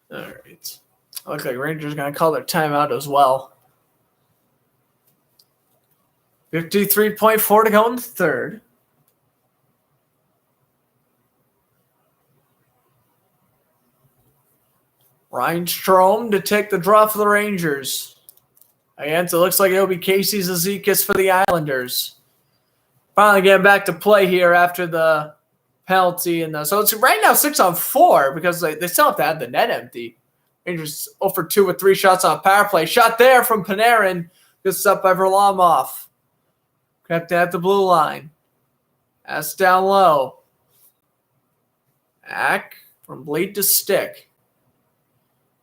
All right. Looks like Rangers are going to call their timeout as well. 53.4 to go in the third. Ryan Strome to take the draw for the Rangers. Again, so it looks like it'll be Casey Cizikas for the Islanders. Finally getting back to play here after the penalty. So it's right now 6-on-4 because they still have to have the net empty. Rangers 0 for 2 with 3 shots on power play. Shot there from Panarin. Gets up by Varlamov. Kept at the blue line. That's down low. Back from blade to stick.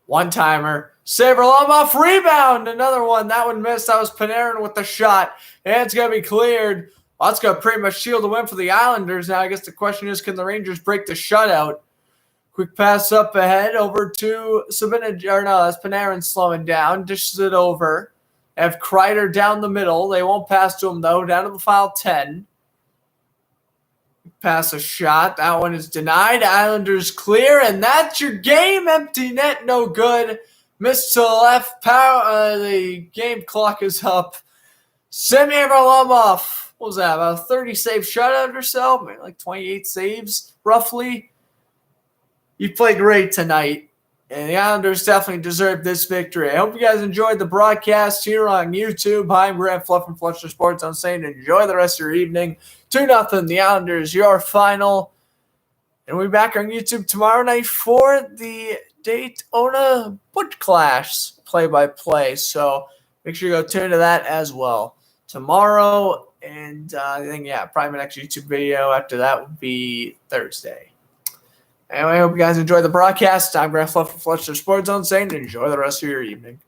One-timer. Save Varlamov. Rebound. Another one. That one missed. That was Panarin with the shot. And it's going to be cleared. Well, that's going to pretty much shield the win for the Islanders. Now I guess the question is, can the Rangers break the shutout? Quick pass up ahead over to Sabina. No, that's Panarin slowing down. Dishes it over. Have Kreider down the middle. They won't pass to him, though. Down to the foul 10. Pass a shot. That one is denied. Islanders clear, and that's your game. Empty net, no good. Missed to the left. The game clock is up. Semyon Varlamov. What was that? About a 30 save shutout or so? Maybe like 28 saves, roughly. You played great tonight, and the Islanders definitely deserve this victory. I hope you guys enjoyed the broadcast here on YouTube. I'm Grant Fluff from Fletcher Sports. I'm saying enjoy the rest of your evening. 2-0, the Islanders, your final. And we'll be back on YouTube tomorrow night for the Daytona Butch Clash play-by-play. So make sure you go tune into that as well tomorrow. And I think, probably my next YouTube video after that would be Thursday. Anyway, I hope you guys enjoy the broadcast. I'm Grant Fluff from Fletcher Sports Zone saying enjoy the rest of your evening.